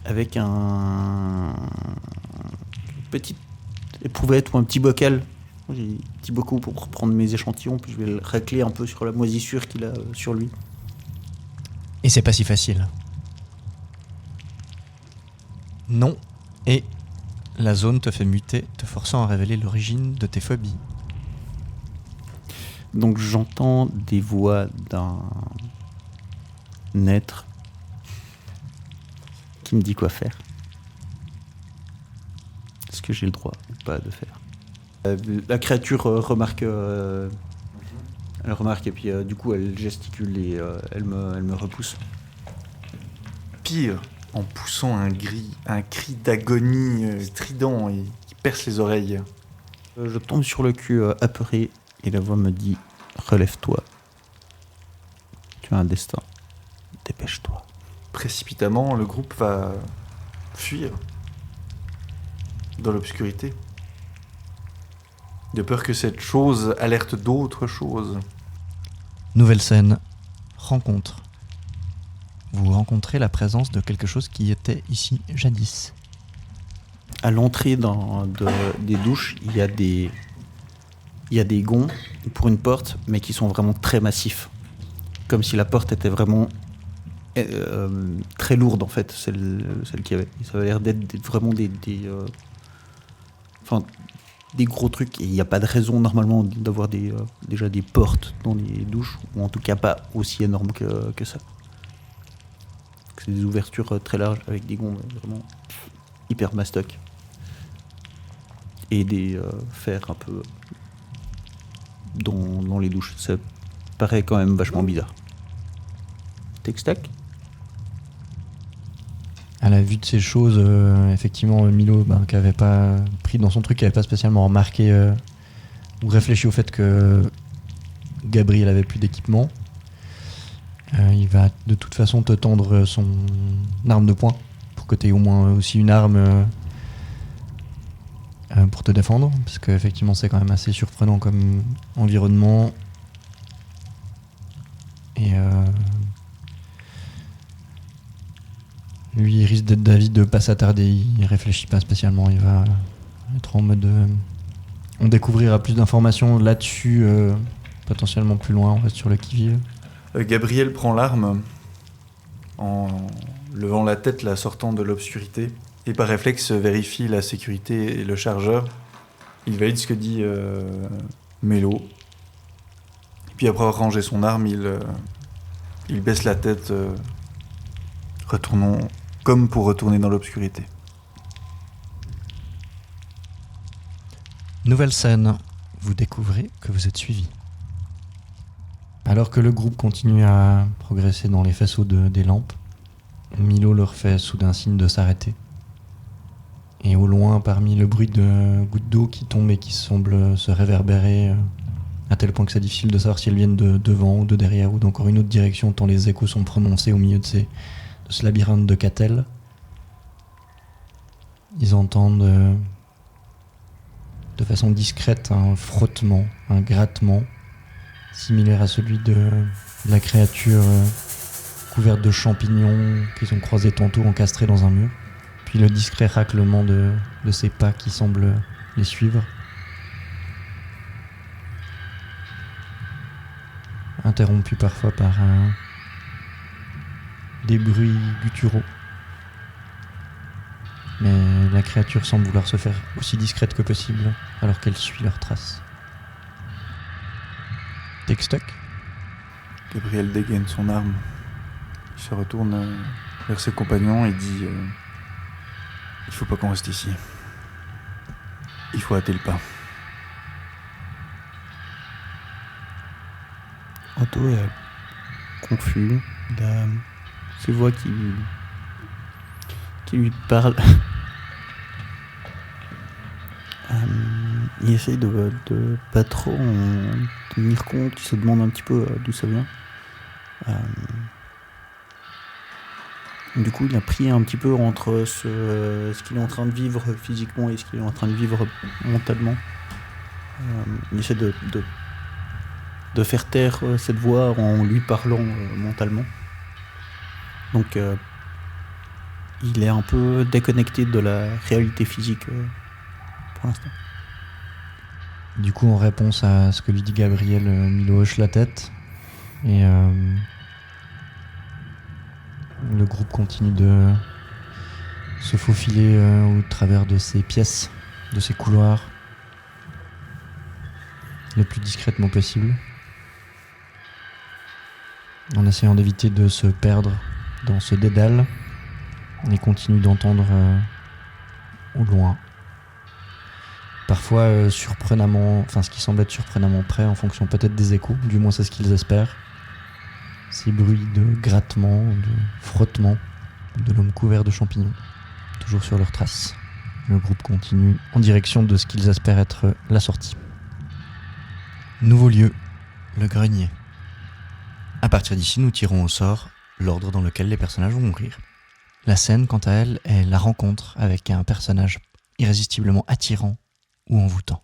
avec une petite éprouvette ou un petit bocal. J'ai un petit bocal pour prendre mes échantillons, puis je vais le racler un peu sur la moisissure qu'il a sur lui. Et c'est pas si facile. Non. Et la zone te fait muter, te forçant à révéler l'origine de tes phobies. Donc j'entends des voix d'un être qui me dit quoi faire. Est-ce que j'ai le droit ou pas de faire? La créature remarque, elle remarque et puis du coup elle gesticule et elle me repousse. Pire, en poussant un cri d'agonie strident et qui perce les oreilles. Je tombe sur le cul apeuré et la voix me dit « Relève-toi. Tu as un destin. Dépêche-toi. » Précipitamment, le groupe va fuir dans l'obscurité, de peur que cette chose alerte d'autres choses. Nouvelle scène. Rencontre. Vous rencontrez la présence de quelque chose qui était ici jadis. À l'entrée des douches, il y a des gonds pour une porte, mais qui sont vraiment très massifs. Comme si la porte était vraiment très lourde, en fait, celle qu'il y avait. Ça avait l'air d'être vraiment des gros trucs. Et il n'y a pas de raison, normalement, d'avoir déjà des portes dans les douches, ou en tout cas pas aussi énormes que ça. C'est des ouvertures très larges, avec des gonds vraiment hyper mastoc. Et des fers un peu dans les douches. Ça paraît quand même vachement bizarre. Textac. À la vue de ces choses, effectivement, Milo, qui n'avait pas pris dans son truc, qui n'avait pas spécialement remarqué ou réfléchi au fait que Gabriel avait plus d'équipement, il va de toute façon te tendre son arme de poing pour que tu aies au moins aussi une arme pour te défendre, parce qu'effectivement c'est quand même assez surprenant comme environnement. Et lui il risque d'être d'avis de pas s'attarder, il réfléchit pas spécialement, il va être en mode on découvrira plus d'informations là-dessus potentiellement plus loin, on reste sur le qui-vive. Gabriel prend l'arme en levant la tête, la sortant de l'obscurité, et par réflexe vérifie la sécurité et le chargeur. Il valide ce que dit Mélo. Et puis après avoir rangé son arme, il baisse la tête, retournant comme pour retourner dans l'obscurité. Nouvelle scène. Vous découvrez que vous êtes suivi. Alors que le groupe continue à progresser dans les faisceaux des lampes, Milo leur fait soudain signe de s'arrêter. Et au loin, parmi le bruit de gouttes d'eau qui tombent et qui semblent se réverbérer, à tel point que c'est difficile de savoir si elles viennent de devant ou de derrière ou d'encore une autre direction, tant les échos sont prononcés au milieu de ce labyrinthe de Catel, ils entendent de façon discrète un frottement, un grattement, similaire à celui de la créature couverte de champignons qu'ils ont croisé tantôt encastrés dans un mur. Puis le discret raclement de ses pas qui semblent les suivre. Interrompu parfois par des bruits gutturaux. Mais la créature semble vouloir se faire aussi discrète que possible alors qu'elle suit leurs traces. Textoc. Gabriel dégaine son arme. Il se retourne vers ses compagnons et dit il faut pas qu'on reste ici. Il faut hâter le pas. Otto est confus. Il a ces voix qui lui parlent. Il essaye de pas trop en tenir compte. Il se demande un petit peu d'où ça vient. Du coup, il a pris un petit peu entre ce qu'il est en train de vivre physiquement et ce qu'il est en train de vivre mentalement. Il essaie de faire taire cette voix en lui parlant mentalement. Donc, il est un peu déconnecté de la réalité physique pour l'instant. Du coup, en réponse à ce que lui dit Gabriel, Milo hoche la tête et le groupe continue de se faufiler au travers de ces pièces, de ces couloirs, le plus discrètement possible, en essayant d'éviter de se perdre dans ce dédale. On continue d'entendre au loin, parfois surprenamment, enfin ce qui semble être surprenamment près en fonction peut-être des échos, du moins c'est ce qu'ils espèrent, ces bruits de grattement, de frottement de l'homme couvert de champignons, toujours sur leurs traces. Le groupe continue en direction de ce qu'ils espèrent être la sortie. Nouveau lieu, le grenier. À partir d'ici, nous tirons au sort l'ordre dans lequel les personnages vont mourir. La scène, quant à elle, est la rencontre avec un personnage irrésistiblement attirant ou envoûtant.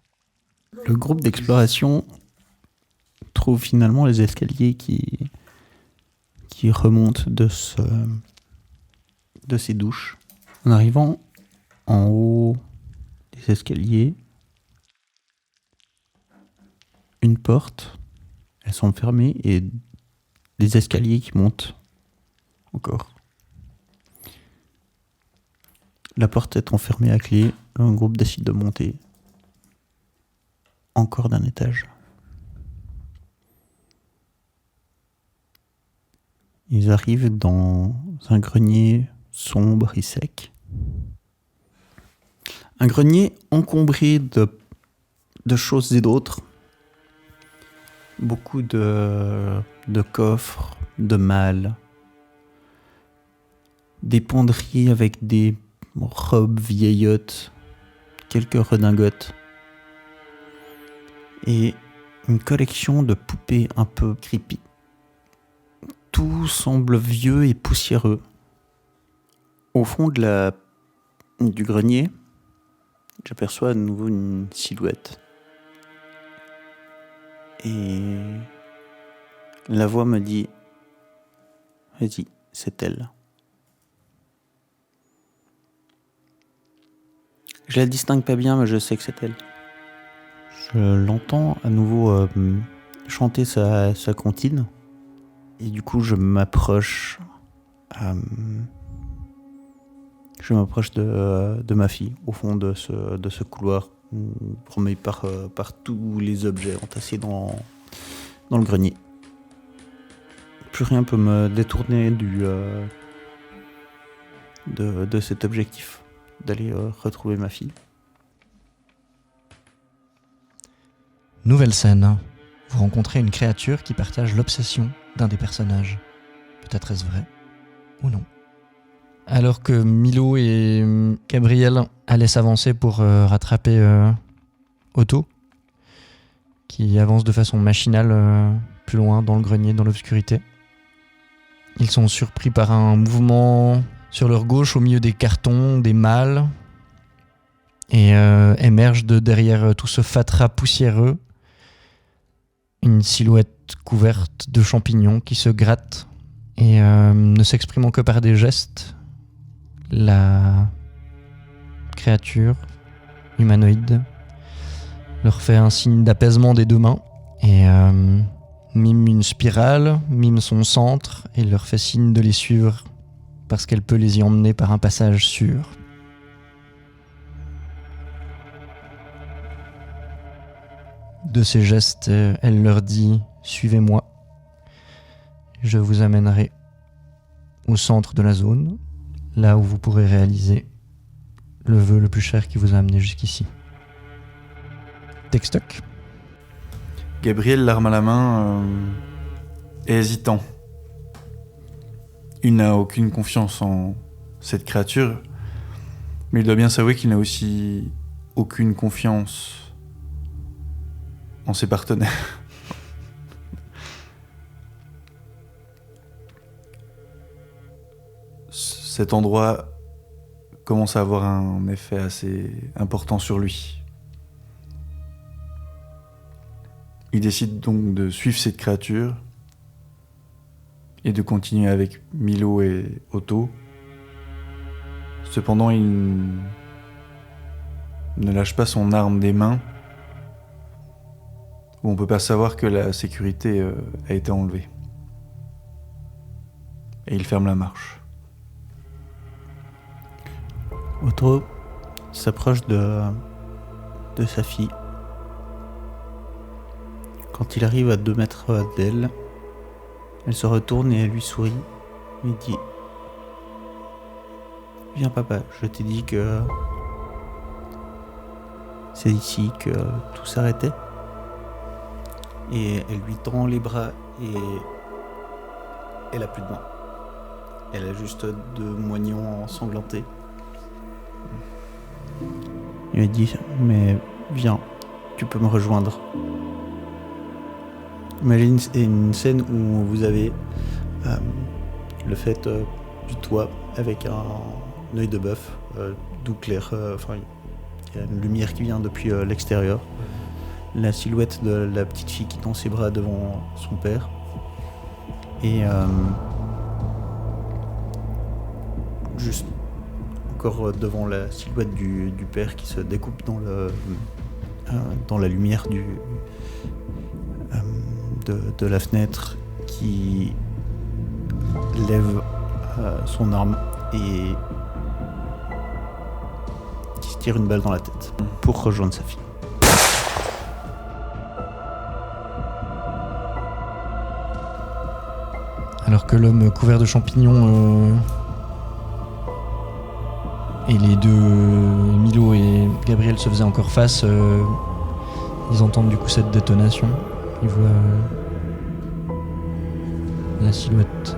Le groupe d'exploration trouve finalement les escaliers qui remontent de ces douches. En arrivant en haut des escaliers, une porte, elles sont fermées et des escaliers qui montent encore. La porte étant fermée à clé, le groupe décide de monter encore d'un étage. Ils arrivent dans un grenier sombre et sec. Un grenier encombré de choses et d'autres. Beaucoup de coffres, de malles, des penderies avec des robes vieillottes, quelques redingotes et une collection de poupées un peu creepy. Tout semble vieux et poussiéreux. Au fond du grenier, j'aperçois à nouveau une silhouette. Et la voix me dit « Vas-y, c'est elle ». Je la distingue pas bien, mais je sais que c'est elle. Je l'entends à nouveau chanter sa comptine. Et du coup, je m'approche de ma fille, au fond de ce couloir, formé par tous les objets entassés dans le grenier. Plus rien peut me détourner de cet objectif, d'aller retrouver ma fille. Nouvelle scène. Vous rencontrez une créature qui partage l'obsession d'un des personnages. Peut-être est-ce vrai ou non. Alors que Milo et Gabriel allaient s'avancer pour rattraper Otto, qui avance de façon machinale plus loin dans le grenier, dans l'obscurité. Ils sont surpris par un mouvement sur leur gauche au milieu des cartons, des malles, et émerge de derrière tout ce fatras poussiéreux une silhouette couverte de champignons qui se gratte et ne s'exprimant que par des gestes. La créature humanoïde leur fait un signe d'apaisement des deux mains et mime une spirale, mime son centre et leur fait signe de les suivre parce qu'elle peut les y emmener par un passage sûr. De ces gestes, elle leur dit « Suivez-moi, je vous amènerai au centre de la zone, là où vous pourrez réaliser le vœu le plus cher qui vous a amené jusqu'ici. » Textoc. Gabriel, l'arme à la main, est hésitant. Il n'a aucune confiance en cette créature, mais il doit bien s'avouer qu'il n'a aussi aucune confiance en ses partenaires. Cet endroit commence à avoir un effet assez important sur lui. Il décide donc de suivre cette créature et de continuer avec Milo et Otto Cependant, il ne lâche pas son arme des mains, où on peut pas savoir que la sécurité a été enlevée. Et il ferme la marche. Otto s'approche de sa fille. Quand il arrive à 2 mètres d'elle, elle se retourne et elle lui sourit. Il dit « Viens papa, je t'ai dit que c'est ici que tout s'arrêtait. » Et elle lui tend les bras et elle a plus de main. Elle a juste 2 moignons ensanglantés. Il lui dit « Mais viens, tu peux me rejoindre. » Imagine une scène où vous avez le fait du toit avec un œil de bœuf, d'où clair, il y a une lumière qui vient depuis l'extérieur. La silhouette de la petite fille qui tend ses bras devant son père. Et juste encore devant la silhouette du père qui se découpe dans la lumière de la fenêtre, qui lève son arme et qui se tire une balle dans la tête pour rejoindre sa fille. Alors que l'homme couvert de champignons et les deux, Milo et Gabriel, se faisaient encore face, ils entendent du coup cette détonation. Ils voient la silhouette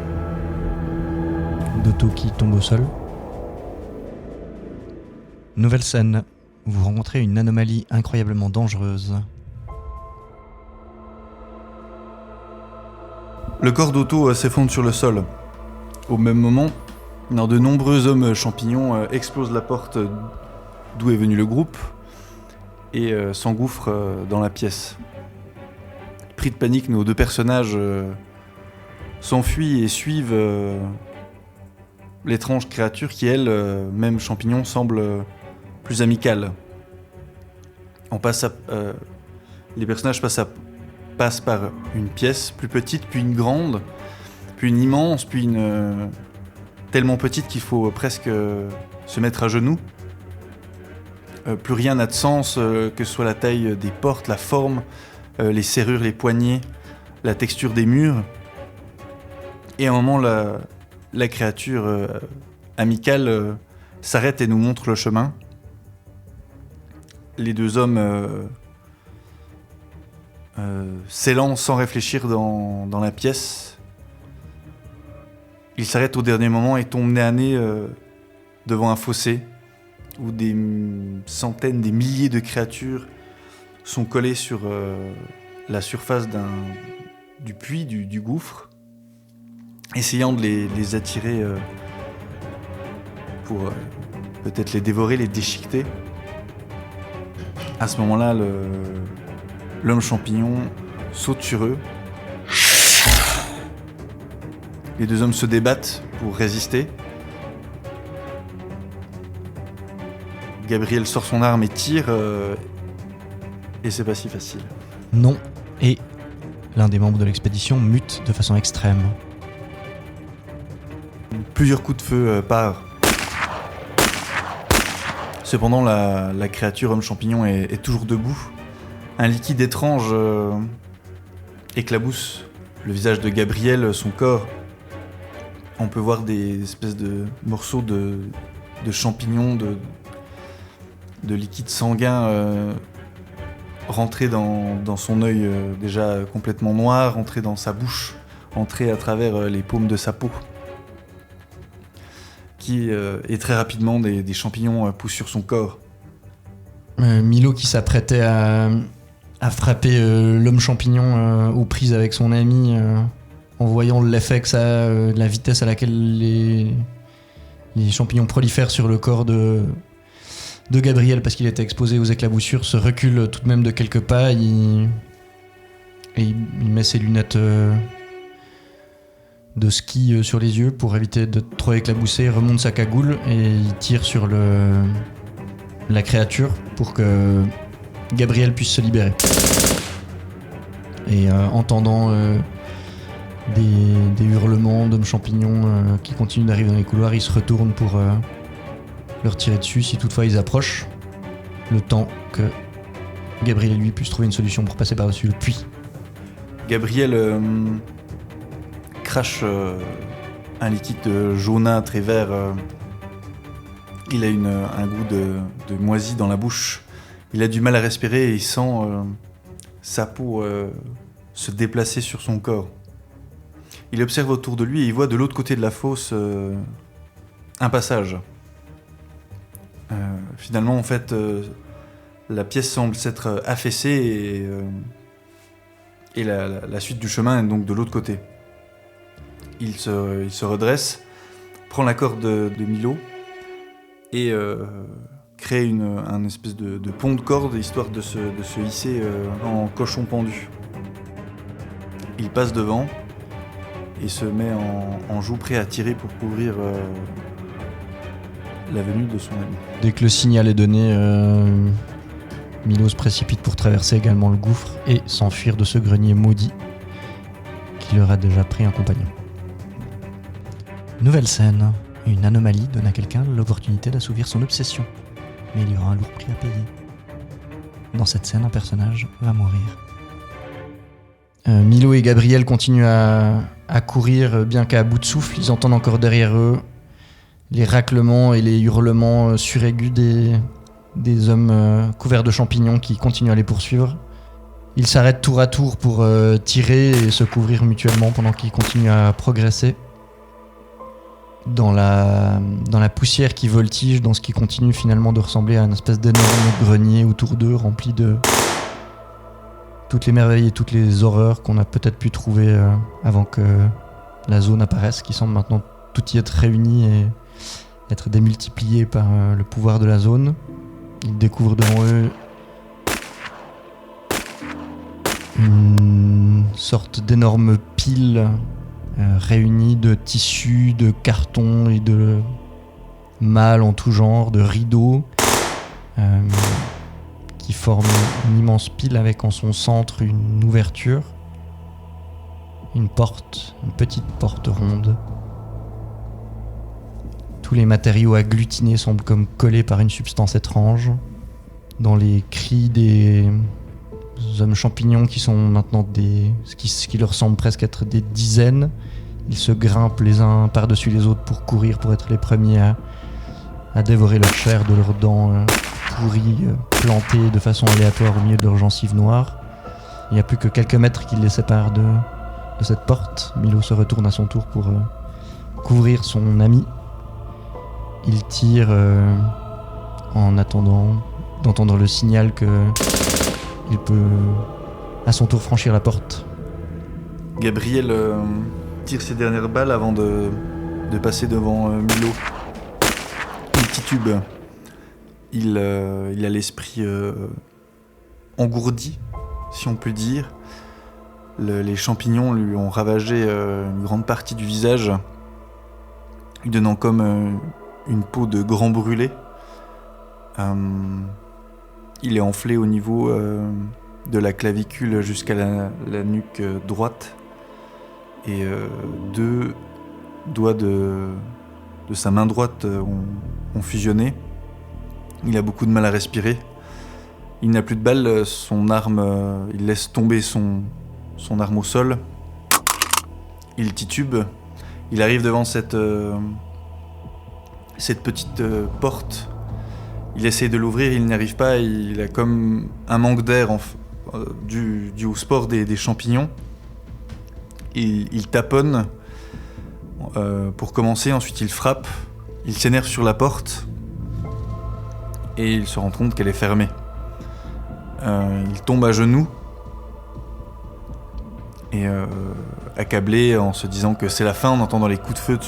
d'Otto qui tombe au sol. Nouvelle scène. Vous rencontrez une anomalie incroyablement dangereuse. Le corps d'Otto s'effondre sur le sol. Au même moment, de nombreux hommes champignons explosent la porte d'où est venu le groupe et s'engouffrent dans la pièce. Pris de panique, nos 2 personnages s'enfuient et suivent l'étrange créature qui, elle, même champignon, semble plus amicale. Les personnages passent par une pièce plus petite, puis une grande, puis une immense, puis une tellement petite qu'il faut presque se mettre à genoux. Plus rien n'a de sens, que ce soit la taille des portes, la forme, les serrures, les poignées, la texture des murs. Et à un moment, la créature amicale s'arrête et nous montre le chemin. Les 2 hommes s'élancent sans réfléchir dans la pièce. Ils s'arrêtent au dernier moment et tombent nez à nez devant un fossé où des centaines, des milliers de créatures sont collées sur la surface du puits, du gouffre, essayant de les attirer pour peut-être les dévorer, les déchiqueter. À ce moment-là, l'homme champignon saute sur eux. Les 2 hommes se débattent pour résister. Gabriel sort son arme et tire, et c'est pas si facile. Non, et l'un des membres de l'expédition mute de façon extrême. Plusieurs coups de feu partent. Cependant, la créature homme champignon est toujours debout. Un liquide étrange éclabousse le visage de Gabriel, son corps. On peut voir des espèces de morceaux de champignons, de liquide sanguin rentrer dans son œil déjà complètement noir, rentrer dans sa bouche, entrer à travers les paumes de sa peau. Et très rapidement, des champignons poussent sur son corps. Milo qui s'apprêtait à frapper l'homme champignon aux prises avec son ami en voyant l'effet que ça a, la vitesse à laquelle les champignons prolifèrent sur le corps de Gabriel parce qu'il était exposé aux éclaboussures, se recule tout de même de quelques pas et il met ses lunettes de ski sur les yeux pour éviter de trop éclabousser, remonte sa cagoule et il tire sur la créature pour que Gabriel puisse se libérer. Et entendant des hurlements d'hommes champignons qui continuent d'arriver dans les couloirs, il se retourne pour leur tirer dessus si toutefois ils approchent, le temps que Gabriel et lui puissent trouver une solution pour passer par-dessus le puits. Gabriel crache un liquide jaunâtre et vert. Il a un goût de moisi dans la bouche. Il a du mal à respirer et il sent sa peau se déplacer sur son corps. Il observe autour de lui et il voit de l'autre côté de la fosse un passage. Finalement, en fait, la pièce semble s'être affaissée et la suite du chemin est donc de l'autre côté. Il se redresse, prend la corde de Milo et crée un espèce de pont de corde histoire de se hisser en cochon pendu. Il passe devant et se met en joue prêt à tirer pour couvrir la venue de son ami. Dès que le signal est donné, Milo se précipite pour traverser également le gouffre et s'enfuir de ce grenier maudit qui leur a déjà pris un compagnon. Nouvelle scène. Une anomalie donne à quelqu'un l'opportunité d'assouvir son obsession, mais il y aura un lourd prix à payer. Dans cette scène, un personnage va mourir. Milo et Gabriel continuent à courir, bien qu'à bout de souffle. Ils entendent encore derrière eux les raclements et les hurlements suraigus des hommes couverts de champignons qui continuent à les poursuivre. Ils s'arrêtent tour à tour pour tirer et se couvrir mutuellement pendant qu'ils continuent à progresser. Dans la poussière qui voltige, dans ce qui continue finalement de ressembler à une espèce d'énorme grenier autour d'eux, rempli de toutes les merveilles et toutes les horreurs qu'on a peut-être pu trouver avant que la zone apparaisse, qui semble maintenant tout y être réuni et être démultiplié par le pouvoir de la zone. Ils découvrent devant eux une sorte d'énorme pile réunie de tissus, de cartons et de malles en tout genre, de rideaux qui forment une immense pile avec en son centre une ouverture, une porte, une petite porte ronde. Tous les matériaux agglutinés semblent comme collés par une substance étrange. Dans les cris des hommes champignons qui sont maintenant ce qui leur semble presque être des dizaines, ils se grimpent les uns par-dessus les autres pour courir, pour être les premiers à dévorer leur chair de leurs dents pourries, plantées de façon aléatoire au milieu de leurs gencives noires. Il n'y a plus que quelques mètres qui les séparent de cette porte. Milo se retourne à son tour pour couvrir son ami. Il tire en attendant d'entendre le signal qu'il peut à son tour franchir la porte. Gabriel tire ses dernières balles avant de passer devant Milo. Il titube. Il a l'esprit engourdi, si on peut dire. Les champignons lui ont ravagé une grande partie du visage, lui donnant comme une peau de grand brûlé. Il est enflé au niveau de la clavicule jusqu'à la nuque droite. Et deux doigts de sa main droite ont fusionné. Il a beaucoup de mal à respirer. Il n'a plus de balles. Son arme, il laisse tomber son arme au sol. Il titube. Il arrive devant cette petite porte. Il essaie de l'ouvrir, il n'y arrive pas. Il a comme un manque d'air dû au sport des champignons. Il taponne pour commencer, ensuite il frappe, il s'énerve sur la porte et il se rend compte qu'elle est fermée. Il tombe à genoux et accablé en se disant que c'est la fin, en entendant les coups de feu de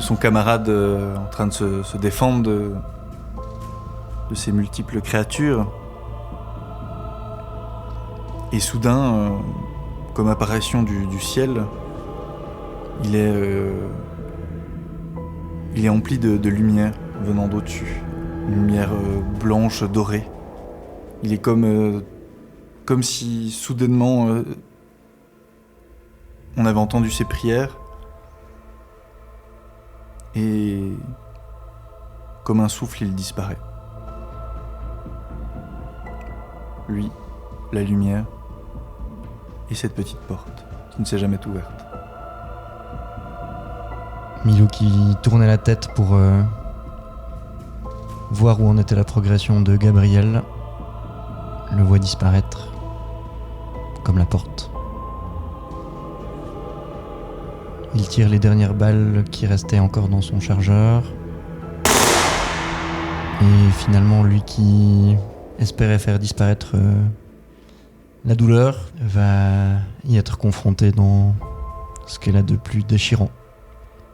son camarade en train de se défendre de ces multiples créatures. Et soudain, comme apparition du ciel, Il est empli de lumière venant d'au-dessus. Une lumière blanche, dorée. Il est comme si soudainement on avait entendu ses prières et comme un souffle, il disparaît. Lui, la lumière et cette petite porte qui ne s'est jamais ouverte. Milo qui tournait la tête pour voir où en était la progression de Gabriel, le voit disparaître comme la porte. Il tire les dernières balles qui restaient encore dans son chargeur. Et finalement, lui qui espérait faire disparaître la douleur va y être confronté dans ce qu'elle a de plus déchirant.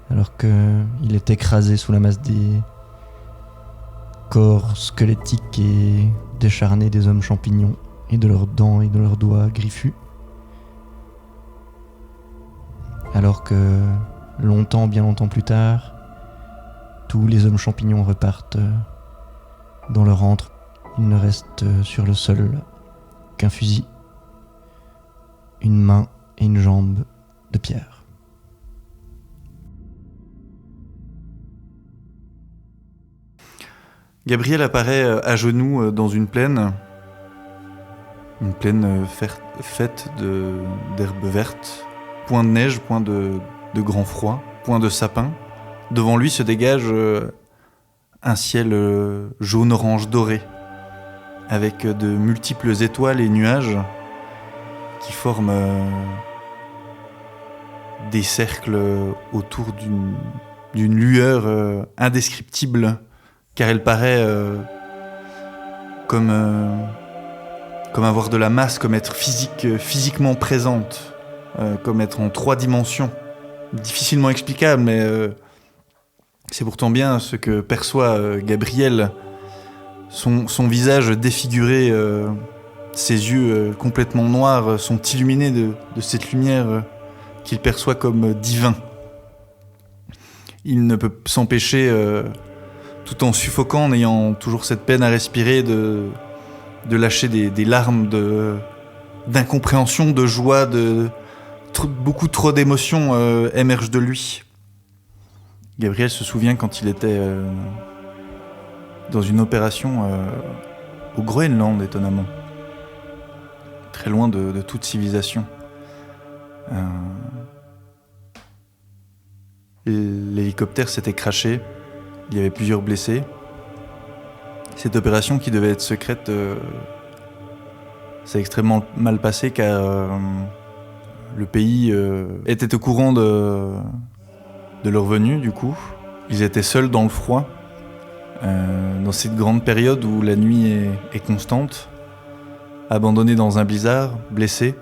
Alors qu'il est écrasé sous la masse des corps squelettiques et décharnés des hommes champignons et de leurs dents et de leurs doigts griffus. Alors que bien longtemps plus tard, tous les hommes champignons repartent dans leur antre. Il ne reste sur le sol qu'un fusil, une main et une jambe de pierre. Gabriel apparaît à genoux dans une plaine faite d'herbes vertes, point de neige, point de grand froid, point de sapin. Devant lui se dégage un ciel jaune-orange doré, avec de multiples étoiles et nuages qui forment des cercles autour d'une lueur indescriptible, car elle paraît comme avoir de la masse, comme être physiquement présente, comme être en 3 dimensions. Difficilement explicable, mais c'est pourtant bien ce que perçoit Gabriel. Son visage défiguré, ses yeux complètement noirs sont illuminés de cette lumière qu'il perçoit comme divin. Il ne peut s'empêcher, tout en suffoquant, en ayant toujours cette peine à respirer, de lâcher des larmes d'incompréhension, de joie, beaucoup trop d'émotions émergent de lui. Gabriel se souvient quand il était dans une opération au Groenland, étonnamment. Très loin de toute civilisation. L'hélicoptère s'était crashé. Il y avait plusieurs blessés. Cette opération qui devait être secrète s'est extrêmement mal passée car le pays était au courant de leur venue, du coup. Ils étaient seuls dans le froid, dans cette grande période où la nuit est constante, abandonnés dans un blizzard, blessés.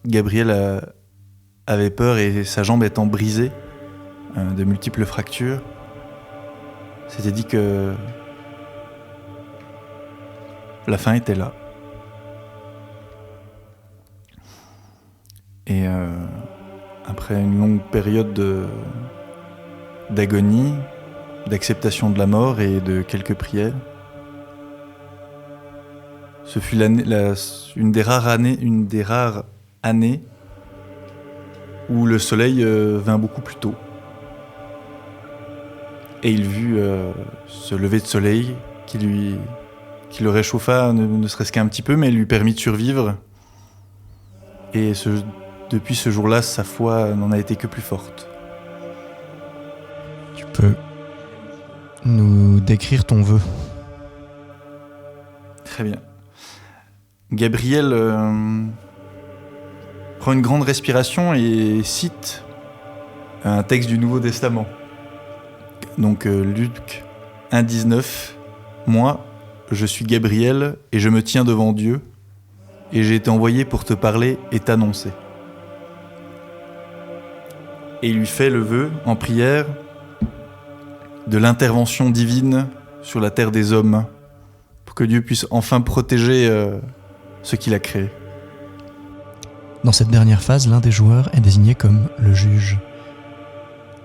Gabriel avait peur et sa jambe étant brisée, de multiples fractures, s'était dit que la fin était là. Et après une longue période d'agonie, d'acceptation de la mort et de quelques prières, ce fut une des rares années où le soleil vint beaucoup plus tôt. Et il vit ce lever de soleil qui le réchauffa ne serait-ce qu'un petit peu, mais lui permit de survivre. Et depuis ce jour-là, sa foi n'en a été que plus forte. Tu peux nous décrire ton vœu? Très bien. Gabriel prend une grande respiration et cite un texte du Nouveau Testament. Donc Luc 1,19. Moi, je suis Gabriel et je me tiens devant Dieu et j'ai été envoyé pour te parler et t'annoncer. Et il lui fait le vœu en prière de l'intervention divine sur la terre des hommes pour que Dieu puisse enfin protéger ce qu'il a créé. Dans cette dernière phase, l'un des joueurs est désigné comme le juge.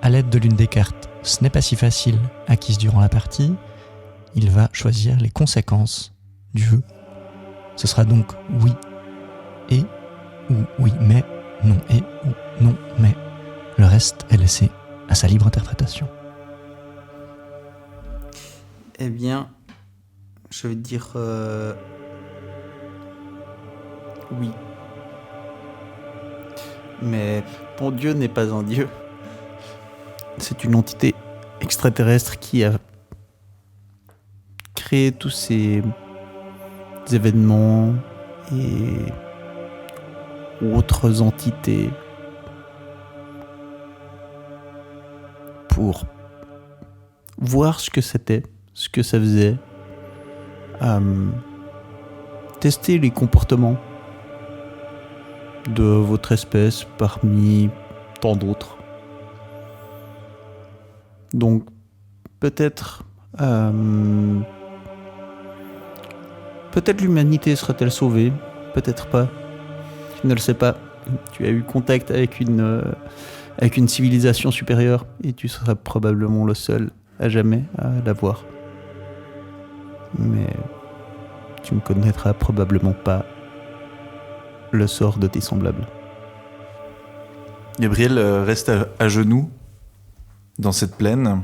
À l'aide de l'une des cartes, ce n'est pas si facile, acquise durant la partie, il va choisir les conséquences du vœu. Ce sera donc oui et, ou oui mais, non et, ou non mais. Le reste est laissé à sa libre interprétation. Eh bien, je vais dire oui. Mais mon Dieu n'est pas un dieu. C'est une entité extraterrestre qui a créé tous ces événements et autres entités pour voir ce que c'était, ce que ça faisait, tester les comportements de votre espèce parmi tant d'autres. Donc peut-être l'humanité sera-t-elle sauvée, peut-être pas. Tu ne le sais pas. Tu as eu contact avec une civilisation supérieure et tu seras probablement le seul à jamais à l'avoir. Mais tu ne connaîtras probablement pas le sort de tes semblables. Gabriel reste à genoux dans cette plaine.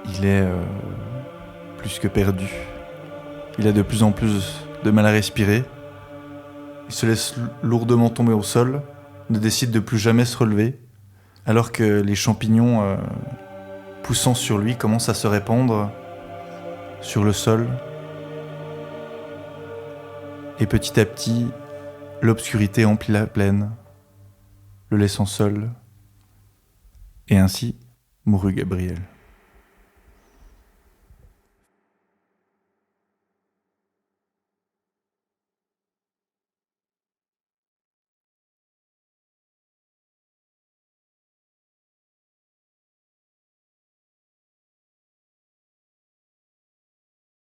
Il est plus que perdu. Il a de plus en plus de mal à respirer. Il se laisse lourdement tomber au sol, ne décide de plus jamais se relever, alors que les champignons poussant sur lui commencent à se répandre sur le sol. Et petit à petit, l'obscurité emplit la plaine, le laissant seul. Et ainsi mourut Gabriel.